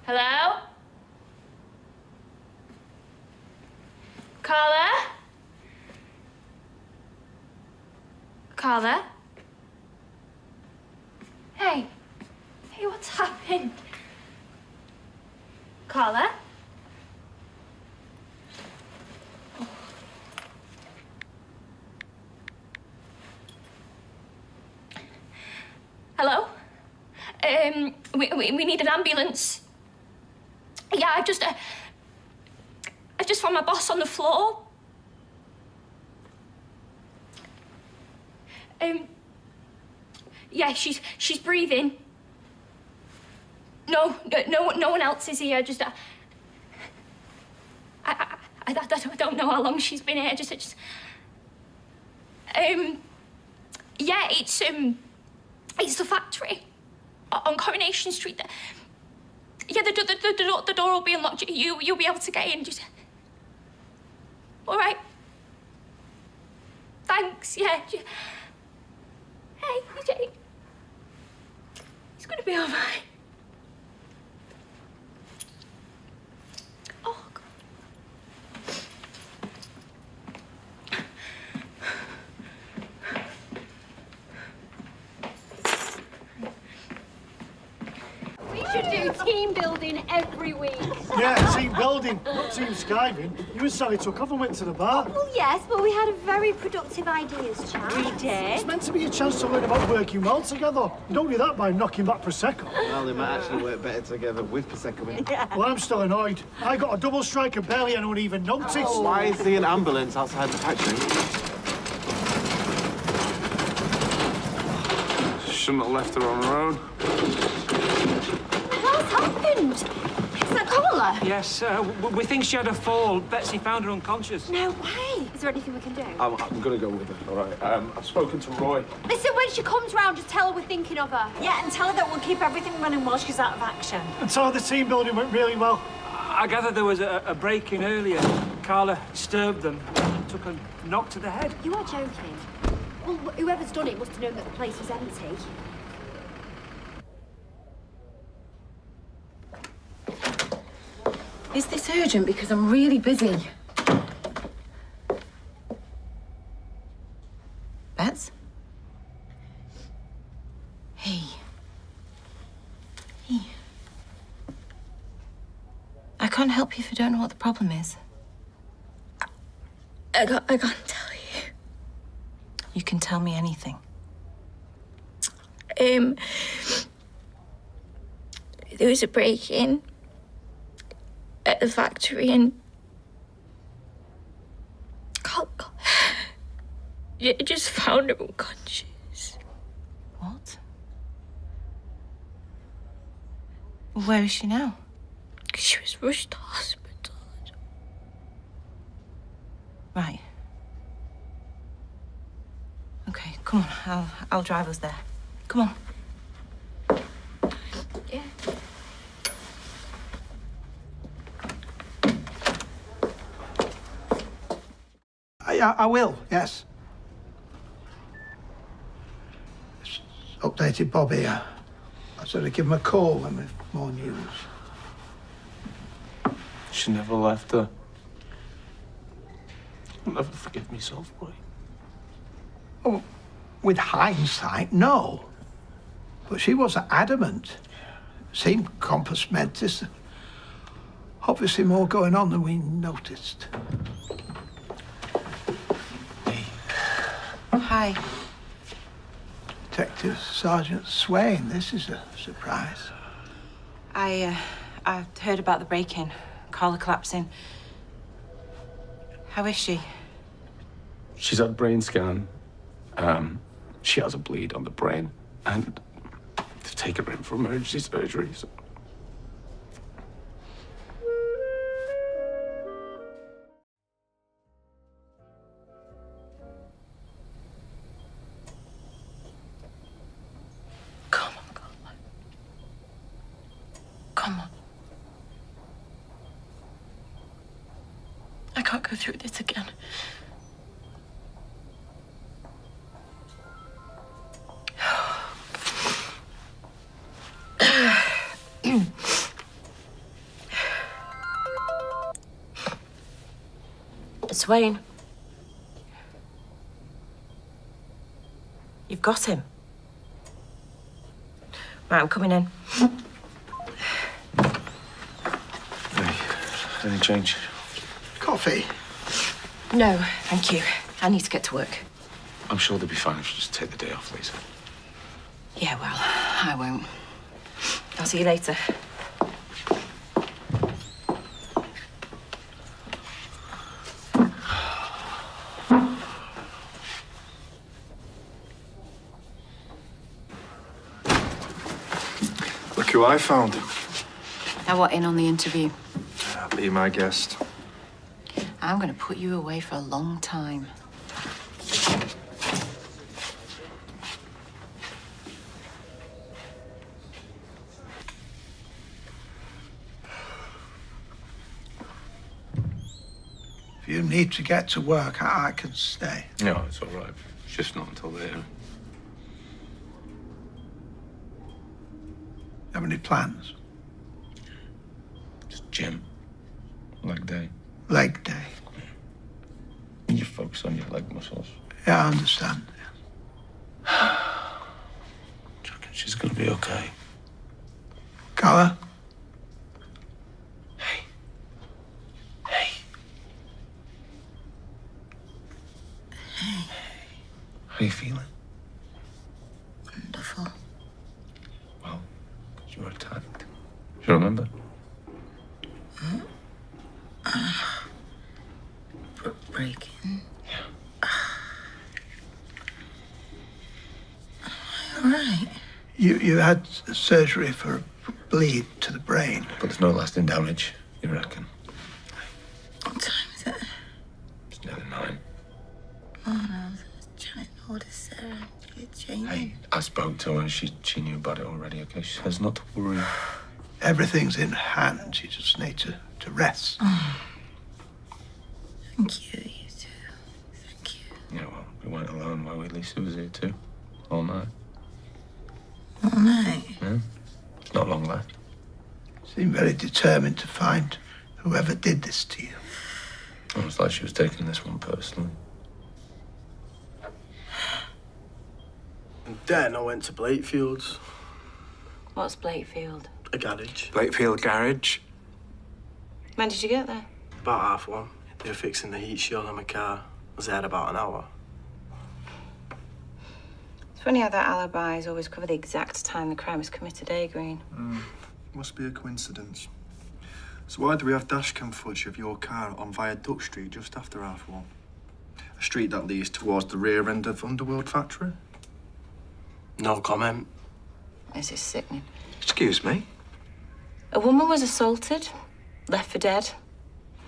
Hello? Carla? Carla? Hey. Hey, what's happened? Carla? Hello? We need an ambulance. Yeah, I've just found my boss on the floor. Yeah, she's breathing. No one else is here. Just I don't know how long she's been here. Yeah, it's the factory on Coronation Street. Yeah, the door will be unlocked. You'll be able to get in. Just all right. Thanks. Yeah. Hey, Jake. It's gonna be all right. Oh God. We should do team building every week. Yeah, team building, not team skiving. You and Sally took off and went to the bar. Well, yes, but we had a very productive ideas chat. We did. It's meant to be a chance to learn about working well together. You don't do that by knocking back Prosecco. Well, they might actually work better together with Prosecco in. Yeah. Well, I'm still annoyed. I got a double strike and barely anyone even noticed. Oh. Why is there an ambulance outside the factory? Shouldn't have left her on her own. What's happened? So that Carla? Yes, we think she had a fall. Betsy found her unconscious. No way. Is there anything we can do? I'm going to go with her, all right? I've spoken to Roy. Listen, when she comes round, just tell her we're thinking of her. Yeah, and tell her that we'll keep everything running while she's out of action. And tell her the team building went really well. I gather there was a break-in earlier. Carla disturbed them, took a knock to the head. You are joking. Well, whoever's done it must have known that the place was empty. Is this urgent? Because I'm really busy. Bets? Hey. Hey. I can't help you if you don't know what the problem is. I can't tell you. You can tell me anything. There was a break-in at the factory and I just found her unconscious. What? Where is she now? She was rushed to hospital. Right. Okay, come on. I'll drive us there. Come on. Yeah. I will, yes. Updated Bob here. I said I'd give him a call when we've more news. She never left her. I'll never forgive myself, Roy. Oh, with hindsight, no. But she was adamant. Seemed compass mentis. Obviously more going on than we noticed. Hi. Detective Sergeant Swain, this is a surprise. I heard about the break-in. Carla collapsing. How is she? She's had a brain scan. She has a bleed on the brain, and they've taken her in for emergency surgery. So. Come on, Carla. Come on. I can't go through this again. Swain. You've got him. Right, I'm coming in. Any change? Coffee? No, thank you. I need to get to work. I'm sure they'll be fine if you just take the day off, Lisa. Yeah, well, I won't. I'll see you later. Look who I found. I want in on the interview. Be my guest. I'm going to put you away for a long time. If you need to get to work, I can stay. No, it's all right. It's just not until later. Have any plans? Just gym. Leg day. Leg day. And you focus on your leg muscles. Yeah, I understand. Do you reckon she's gonna be okay? Carla? Hey. How are you feeling? Wonderful. Well, 'cause you were attacked. Do you remember? Breaking. Yeah. All right. You had surgery for a bleed to the brain. But there's no lasting damage, you reckon? What time is it? It's nearly 9. Oh, no, I was trying to order Sarah. Hey, I spoke to her. She knew about it already, okay? She says not to worry. Everything's in hand. You just need to rest. Oh. Thank you, you too. Thank you. Yeah, well, we weren't alone, were we? Lisa was here too. All night. All night? Yeah. It's not long left. Seemed very determined to find whoever did this to you. It was like she was taking this one personally. And then I went to Blakefield's. What's Blakefield? A garage. Blakefield Garage. When did you get there? About 1:30. They were fixing the heat shield on my car. I was there about an hour. It's funny how that alibis always cover the exact time the crime was committed, eh, Green? Must be a coincidence. So why do we have dashcam footage of your car on Viaduct Street just after 1:30? A street that leads towards the rear end of Underworld Factory? No comment. This is sickening. Excuse me? A woman was assaulted, left for dead.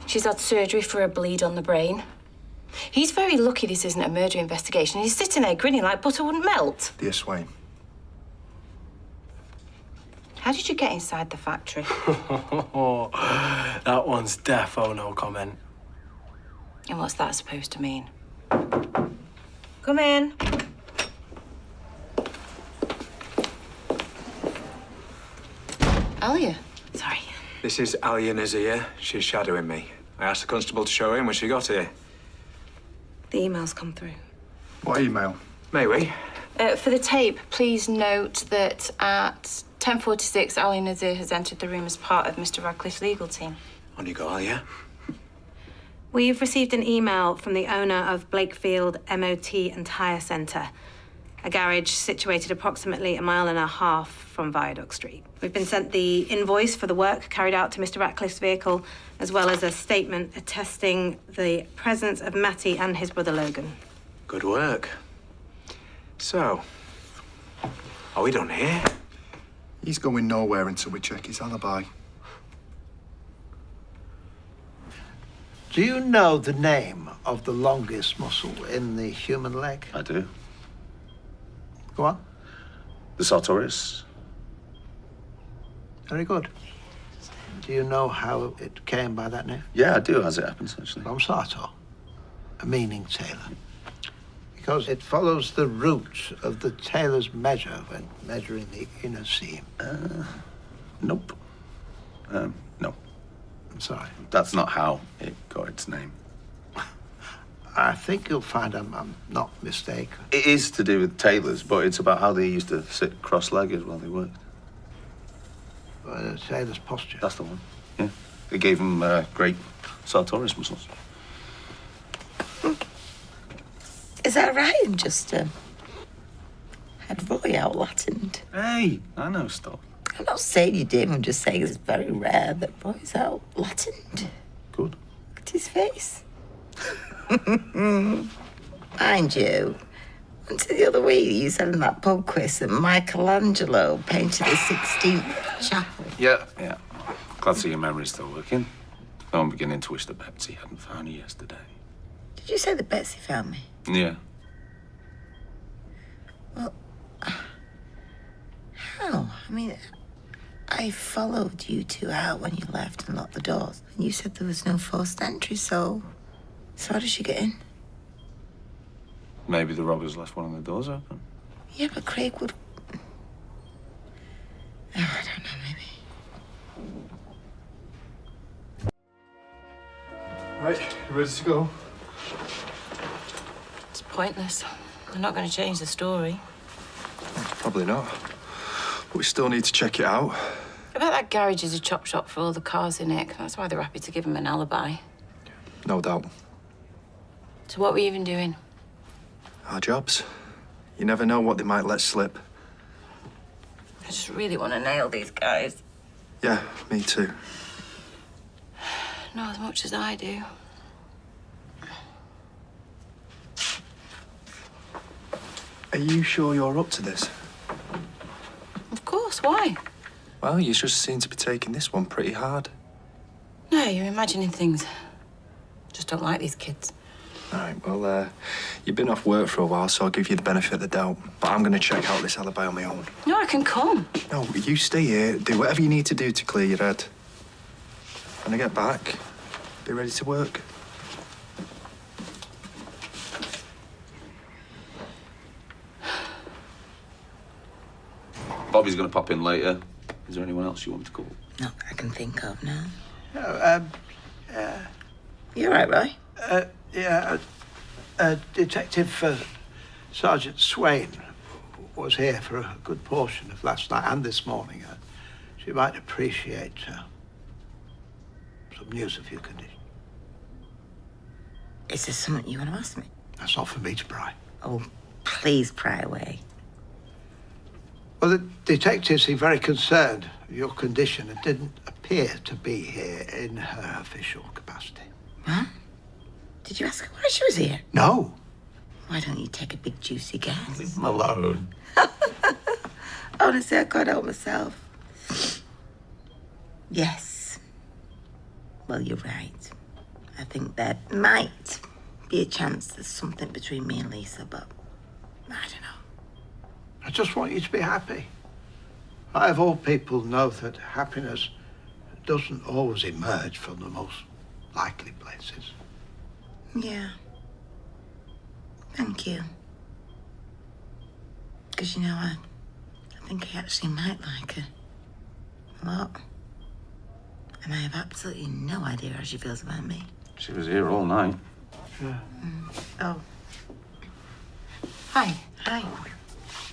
She's had surgery for a bleed on the brain. He's very lucky this isn't a murder investigation. He's sitting there grinning like butter wouldn't melt. Dear Swain. How did you get inside the factory? That one's defo no comment. And what's that supposed to mean? Come in. Alia. Sorry. This is Alia Nazir. She's shadowing me. I asked the constable to show her in when she got here. The email's come through. What email? May we? For the tape, please note that at 10:46, Alia Nazir has entered the room as part of Mr. Radcliffe's legal team. On you go, Alia. We've received an email from the owner of Blakefield MOT and Tyre Centre, a garage situated approximately 1.5 miles from Viaduct Street. We've been sent the invoice for the work carried out to Mr. Ratcliffe's vehicle, as well as a statement attesting the presence of Matty and his brother Logan. Good work. So, are we done here? He's going nowhere until we check his alibi. Do you know the name of the longest muscle in the human leg? I do. Go on. The sartorius. Very good. Do you know how it came by that name? Yeah, I do, as it happens, actually. From sartor, a meaning tailor. Because it follows the root of the tailor's measure when measuring the inner seam. Nope. No. I'm sorry. That's not how it got its name. I think you'll find I'm not mistaken. It is to do with tailors, but it's about how they used to sit cross-legged while they worked. Tailor's posture. That's the one. Yeah. It gave them great sartorius muscles. Is that right? And just had Roy out Latined. Hey, I know stuff. I'm not saying you did. I'm just saying it's very rare that Roy's out Latined. Good. Look at his face. Mind you, until the other week you said in that pub quiz that Michelangelo painted the 16th chapel. Yeah. Glad to see your memory's still working. Though I'm beginning to wish that Betsy hadn't found you yesterday. Did you say that Betsy found me? Yeah. Well, how? I mean, I followed you two out when you left and locked the doors. And you said there was no forced entry, so how did she get in? Maybe the robbers left one of the doors open. Yeah, but Craig would... Oh, I don't know, maybe. Right, you ready to go? It's pointless. They're not going to change the story. Probably not. But we still need to check it out. I bet that garage is a chop shop for all the cars in it. That's why they're happy to give him an alibi. No doubt. So what were you even doing? Our jobs. You never know what they might let slip. I just really want to nail these guys. Yeah, me too. Not as much as I do. Are you sure you're up to this? Of course, why? Well, you just seem to be taking this one pretty hard. No, you're imagining things. Just don't like these kids. All right, well, you've been off work for a while, so I'll give you the benefit of the doubt. But I'm going to check out this alibi on my own. No, I can come. No, you stay here, do whatever you need to do to clear your head. When I get back, be ready to work. Bobby's going to pop in later. Is there anyone else you want me to call? Not that I can think of, no. No, You all right, Roy? Yeah, Detective Sergeant Swain was here for a good portion of last night and this morning. She might appreciate some news of your condition. Is there something you want to ask me? That's not for me to pry. Oh, please pry away. Well, the detective seemed very concerned with your condition and didn't appear to be here in her official capacity. Huh? Did you ask her why she was here? No. Why don't you take a big juicy guess? Leave him alone. Honestly, I can't help myself. Yes. Well, you're right. I think there might be a chance there's something between me and Lisa, but I don't know. I just want you to be happy. I, of all people, know that happiness doesn't always emerge from the most likely places. Yeah. Thank you. Because, you know, I think I actually might like her. A lot. And I have absolutely no idea how she feels about me. She was here all night. Yeah. Oh. Hi. Hi.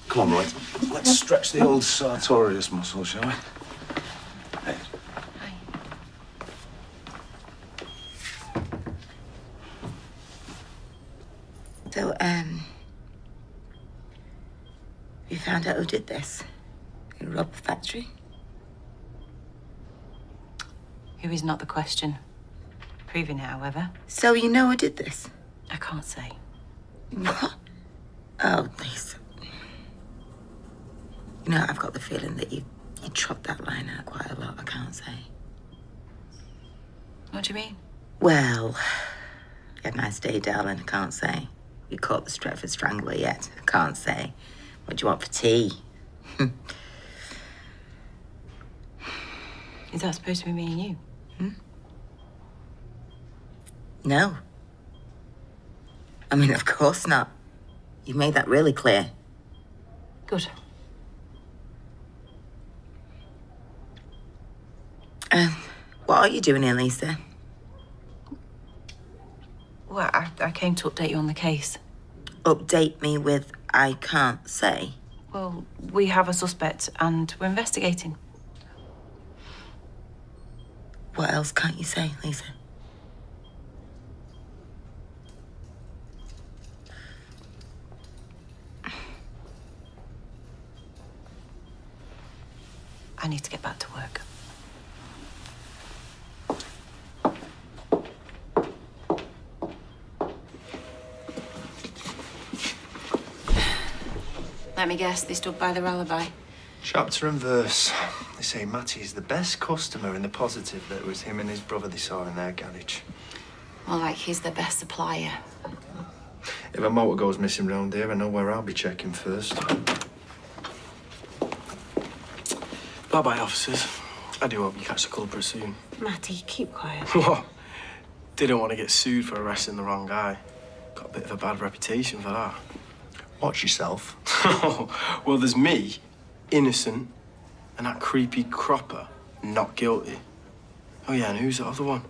Come on, Roy. Let's stretch the old sartorius muscle, shall we? Hey. So, you found out who did this? Who robbed the factory? Who is not the question. Proving it, however. So you know who did this? I can't say. What? Oh, Lisa. You know, I've got the feeling that you trot that line out quite a lot, I can't say. What do you mean? Well, you had a nice day, darling, I can't say. You caught the Stretford Strangler yet, I can't say. What do you want for tea? Is that supposed to be me and you? No. I mean, of course not. You made that really clear. Good. What are you doing here, Lisa? Well, I came to update you on the case. Update me with I can't say? Well, we have a suspect and we're investigating. What else can't you say, Lisa? I need to get back to work. Let me guess, they stood by their alibi. Chapter and verse. They say Matty's the best customer in the positive that it was him and his brother they saw in their garage. More like he's the best supplier. If a motor goes missing round here, I know where I'll be checking first. Bye-bye, officers. I do hope you catch the culprit soon. Matty, keep quiet. What? Didn't want to get sued for arresting the wrong guy. Got a bit of a bad reputation for that. Watch yourself. Well, there's me, innocent, and that creepy cropper, not guilty. Oh, yeah, and who's the other one?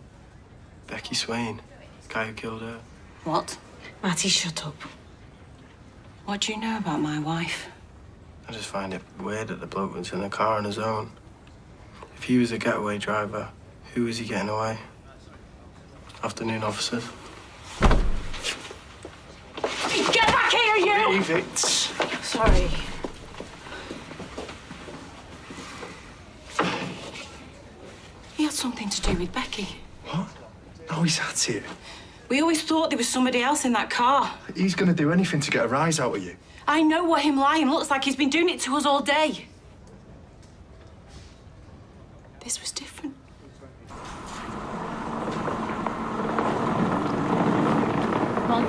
Becky Swain, the guy who killed her. What? Matty, shut up. What do you know about my wife? I just find it weird that the bloke was in the car on his own. If he was a getaway driver, who was he getting away? Afternoon, officers. Get back here, you! Leave it. Sorry. He had something to do with Becky. What? No, he's at it. We always thought there was somebody else in that car. He's going to do anything to get a rise out of you. I know what him lying looks like. He's been doing it to us all day. This was different. Mum?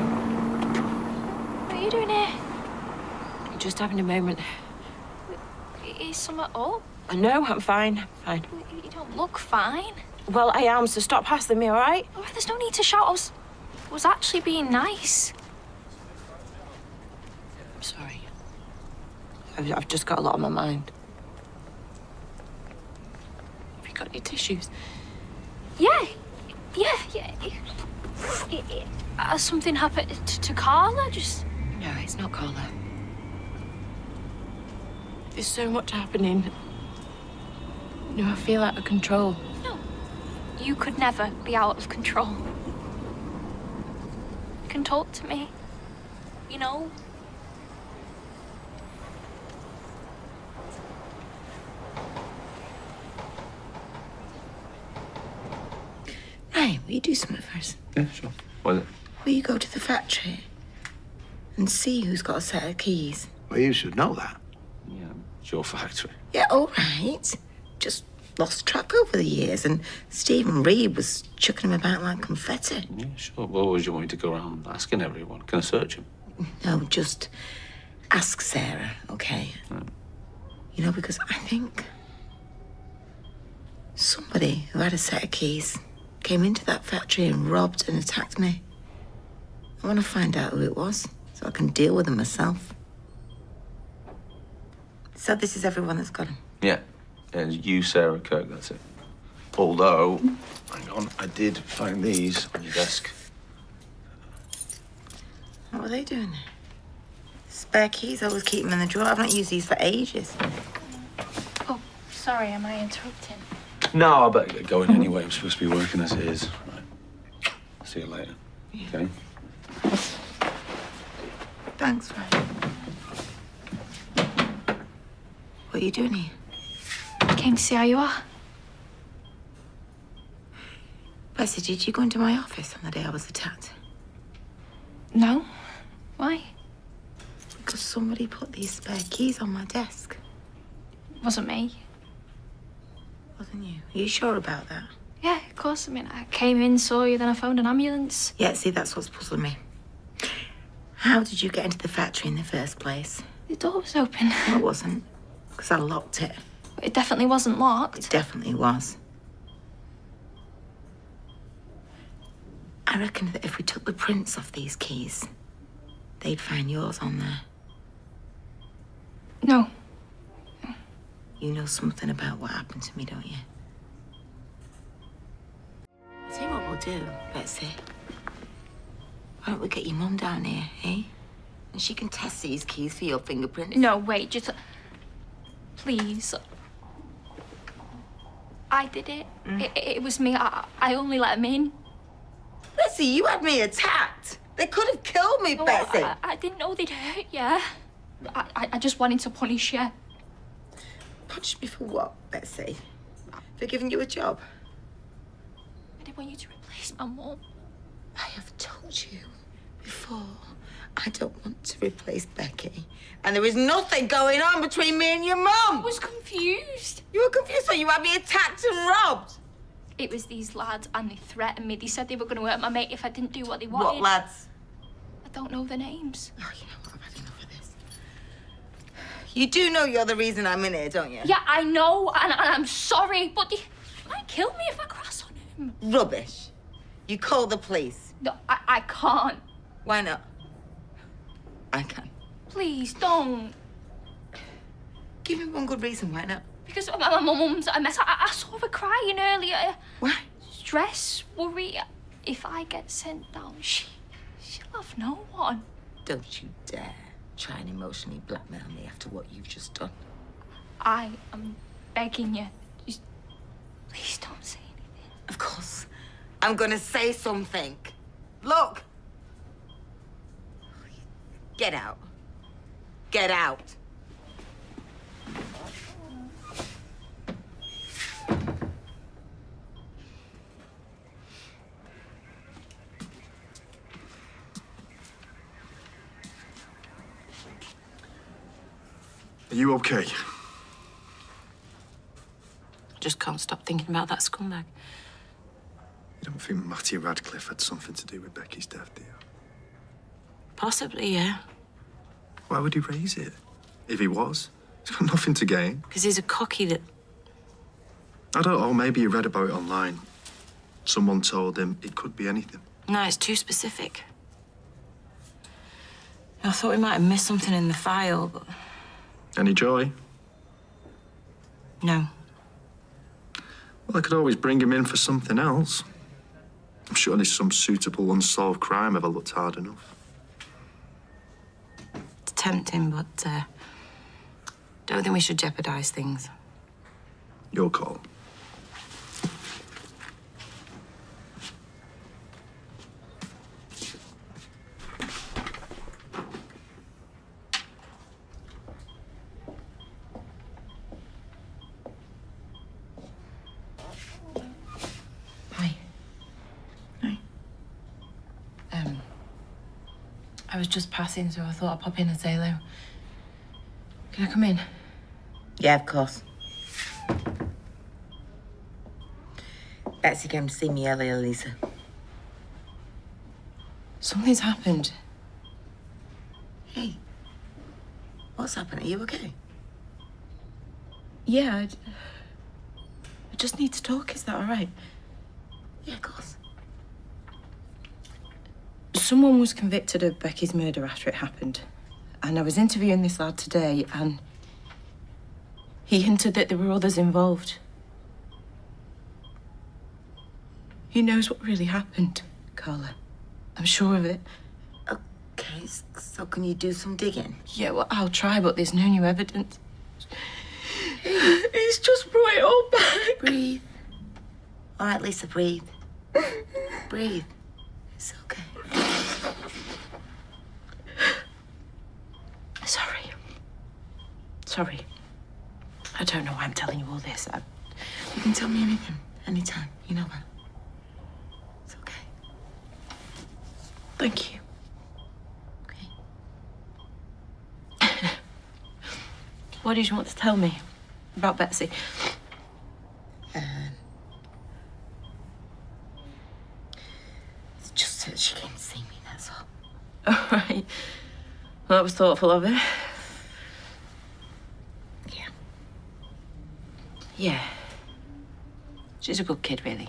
What are you doing here? Just having a moment. Is something up? No, I'm fine. Fine. You don't look fine. Well, I am, so stop hassling me, all right? Oh, there's no need to shout. I was actually being nice. I'm sorry. I've just got a lot on my mind. Have you got any tissues? Yeah. Has something happened to Carla? Just... No, it's not Carla. There's so much happening. You know, I feel out of control. No. You could never be out of control. You can talk to me. You know? Right, will you do something for us? Yeah, sure. What is it? Will you go to the factory and see who's got a set of keys? Well, you should know that. Yeah, it's your factory. Yeah, all right. Just lost track over the years, and Stephen Reed was chucking him about like confetti. Yeah, sure. Well, would you want me to go around asking everyone? Can I search him? No, just ask Sarah, okay? You know, because I think somebody who had a set of keys came into that factory and robbed and attacked me. I want to find out who it was so I can deal with them myself. So this is everyone that's got them? Yeah. It's you, Sarah, Kirk, that's it. Although, hang on, I did find these on your desk. What were they doing there? Spare keys, I always keep them in the drawer. I've not used these for ages. Oh, sorry, am I interrupting? No, I better get going anyway. I'm supposed to be working as it is. Right. See you later. Okay? Thanks, Ryan. What are you doing here? Came to see how you are. Betsy, did you go into my office on the day I was attacked? No. Why? Because somebody put these spare keys on my desk. Wasn't me. Wasn't you? Are you sure about that? Yeah, of course. I mean, I came in, saw you, then I phoned an ambulance. Yeah, see, that's what's puzzling me. How did you get into the factory in the first place? The door was open. No, it wasn't. Because I locked it. It definitely wasn't locked. It definitely was. I reckon that if we took the prints off these keys, they'd find yours on there. No. You know something about what happened to me, don't you? I'll tell you what we'll do, Betsy. Why don't we get your mum down here, eh? And she can test these keys for your fingerprints. No, wait, just... Please. I did it. It was me. I only let him in. Betsy, you had me attacked. They could have killed me, No, Betsy. I didn't know they'd hurt you. I just wanted to punish you. Punish me for what, Betsy? For giving you a job? I didn't want you to replace my mum. I have told you before, I don't want to replace Becky. And there is nothing going on between me and your mum. I was confused. You were confused when you had me attacked and robbed. It was these lads, and they threatened me. They said they were going to hurt my mate if I didn't do what they wanted. What lads? I don't know their names. Oh, you know what? I've had enough of this. You do know you're the reason I'm in here, don't you? Yeah, I know, and I'm sorry, but they might kill me if I cross on him. Rubbish. You call the police. No, I can't. Why not? I can. Please, don't. Give me one good reason why not. Because my mum's a mess. I saw her crying earlier. Why? Stress, worry. If I get sent down, she'll have no one. Don't you dare try and emotionally blackmail me after what you've just done. I am begging you. Just please don't say anything. Of course. I'm gonna say something. Look. Get out. Get out. Are you okay? Just can't stop thinking about that scumbag. You don't think Matty Radcliffe had something to do with Becky's death, do you? Possibly, yeah. Why would he raise it? If he was, he's got nothing to gain. Because he's a cocky that... I don't know, maybe he read about it online. Someone told him it could be anything. No, it's too specific. I thought we might have missed something in the file, but... Any joy? No. Well, I could always bring him in for something else. I'm sure there's some suitable unsolved crime if I looked hard enough. It's tempting, but don't think we should jeopardize things. Your call. I was just passing, so I thought I'd pop in and say hello. Can I come in? Yeah, of course. Betsy came to see me earlier, Lisa. Something's happened. Hey, what's happened? Are you okay? Yeah, I just need to talk. Is that all right? Yeah, of course. Someone was convicted of Becky's murder after it happened. And I was interviewing this lad today, and he hinted that there were others involved. He knows what really happened, Carla. I'm sure of it. Okay, so can you do some digging? Yeah, well, I'll try, but there's no new evidence. He's just brought it all back. Breathe. All right, Lisa, breathe. Breathe. It's okay. Sorry. I don't know why I'm telling you all this. You can tell me anything, anytime. You know that. It's okay. Thank you. Okay. What did you want to tell me about Betsy? It's just that she came to see me, that's all. All right. Well, that was thoughtful of her. Yeah. She's a good kid, really.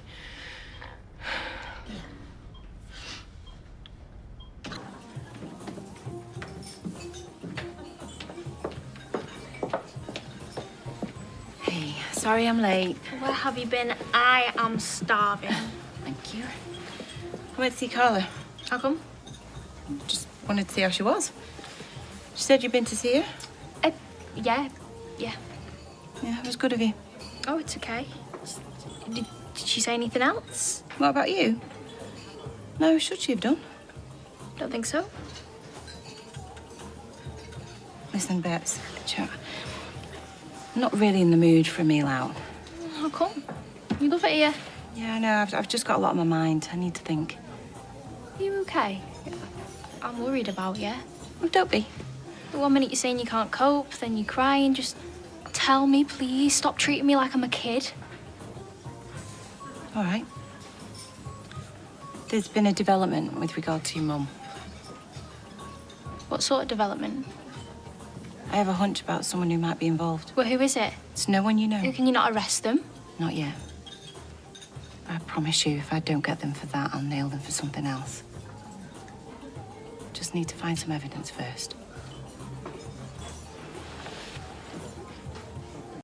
Hey, sorry I'm late. Where have you been? I am starving. Thank you. I went to see Carla. How come? Just wanted to see how she was. She said you'd been to see her? Yeah. Yeah, it was good of you. Oh, it's okay. Did she say anything else? What about you? No, should she have done? Don't think so. Listen, Bets, I'm not really in the mood for a meal out. How come? You love it here. Yeah, I know. I've just got a lot on my mind. I need to think. Are you okay? I'm worried about you. Well, don't be. The 1 minute you're saying you can't cope, then you're crying. Just tell me, please. Stop treating me like I'm a kid. All right. There's been a development with regard to your mum. What sort of development? I have a hunch about someone who might be involved. Well, who is it? It's no one you know. Can you not arrest them? Not yet. I promise you, if I don't get them for that, I'll nail them for something else. Just need to find some evidence first.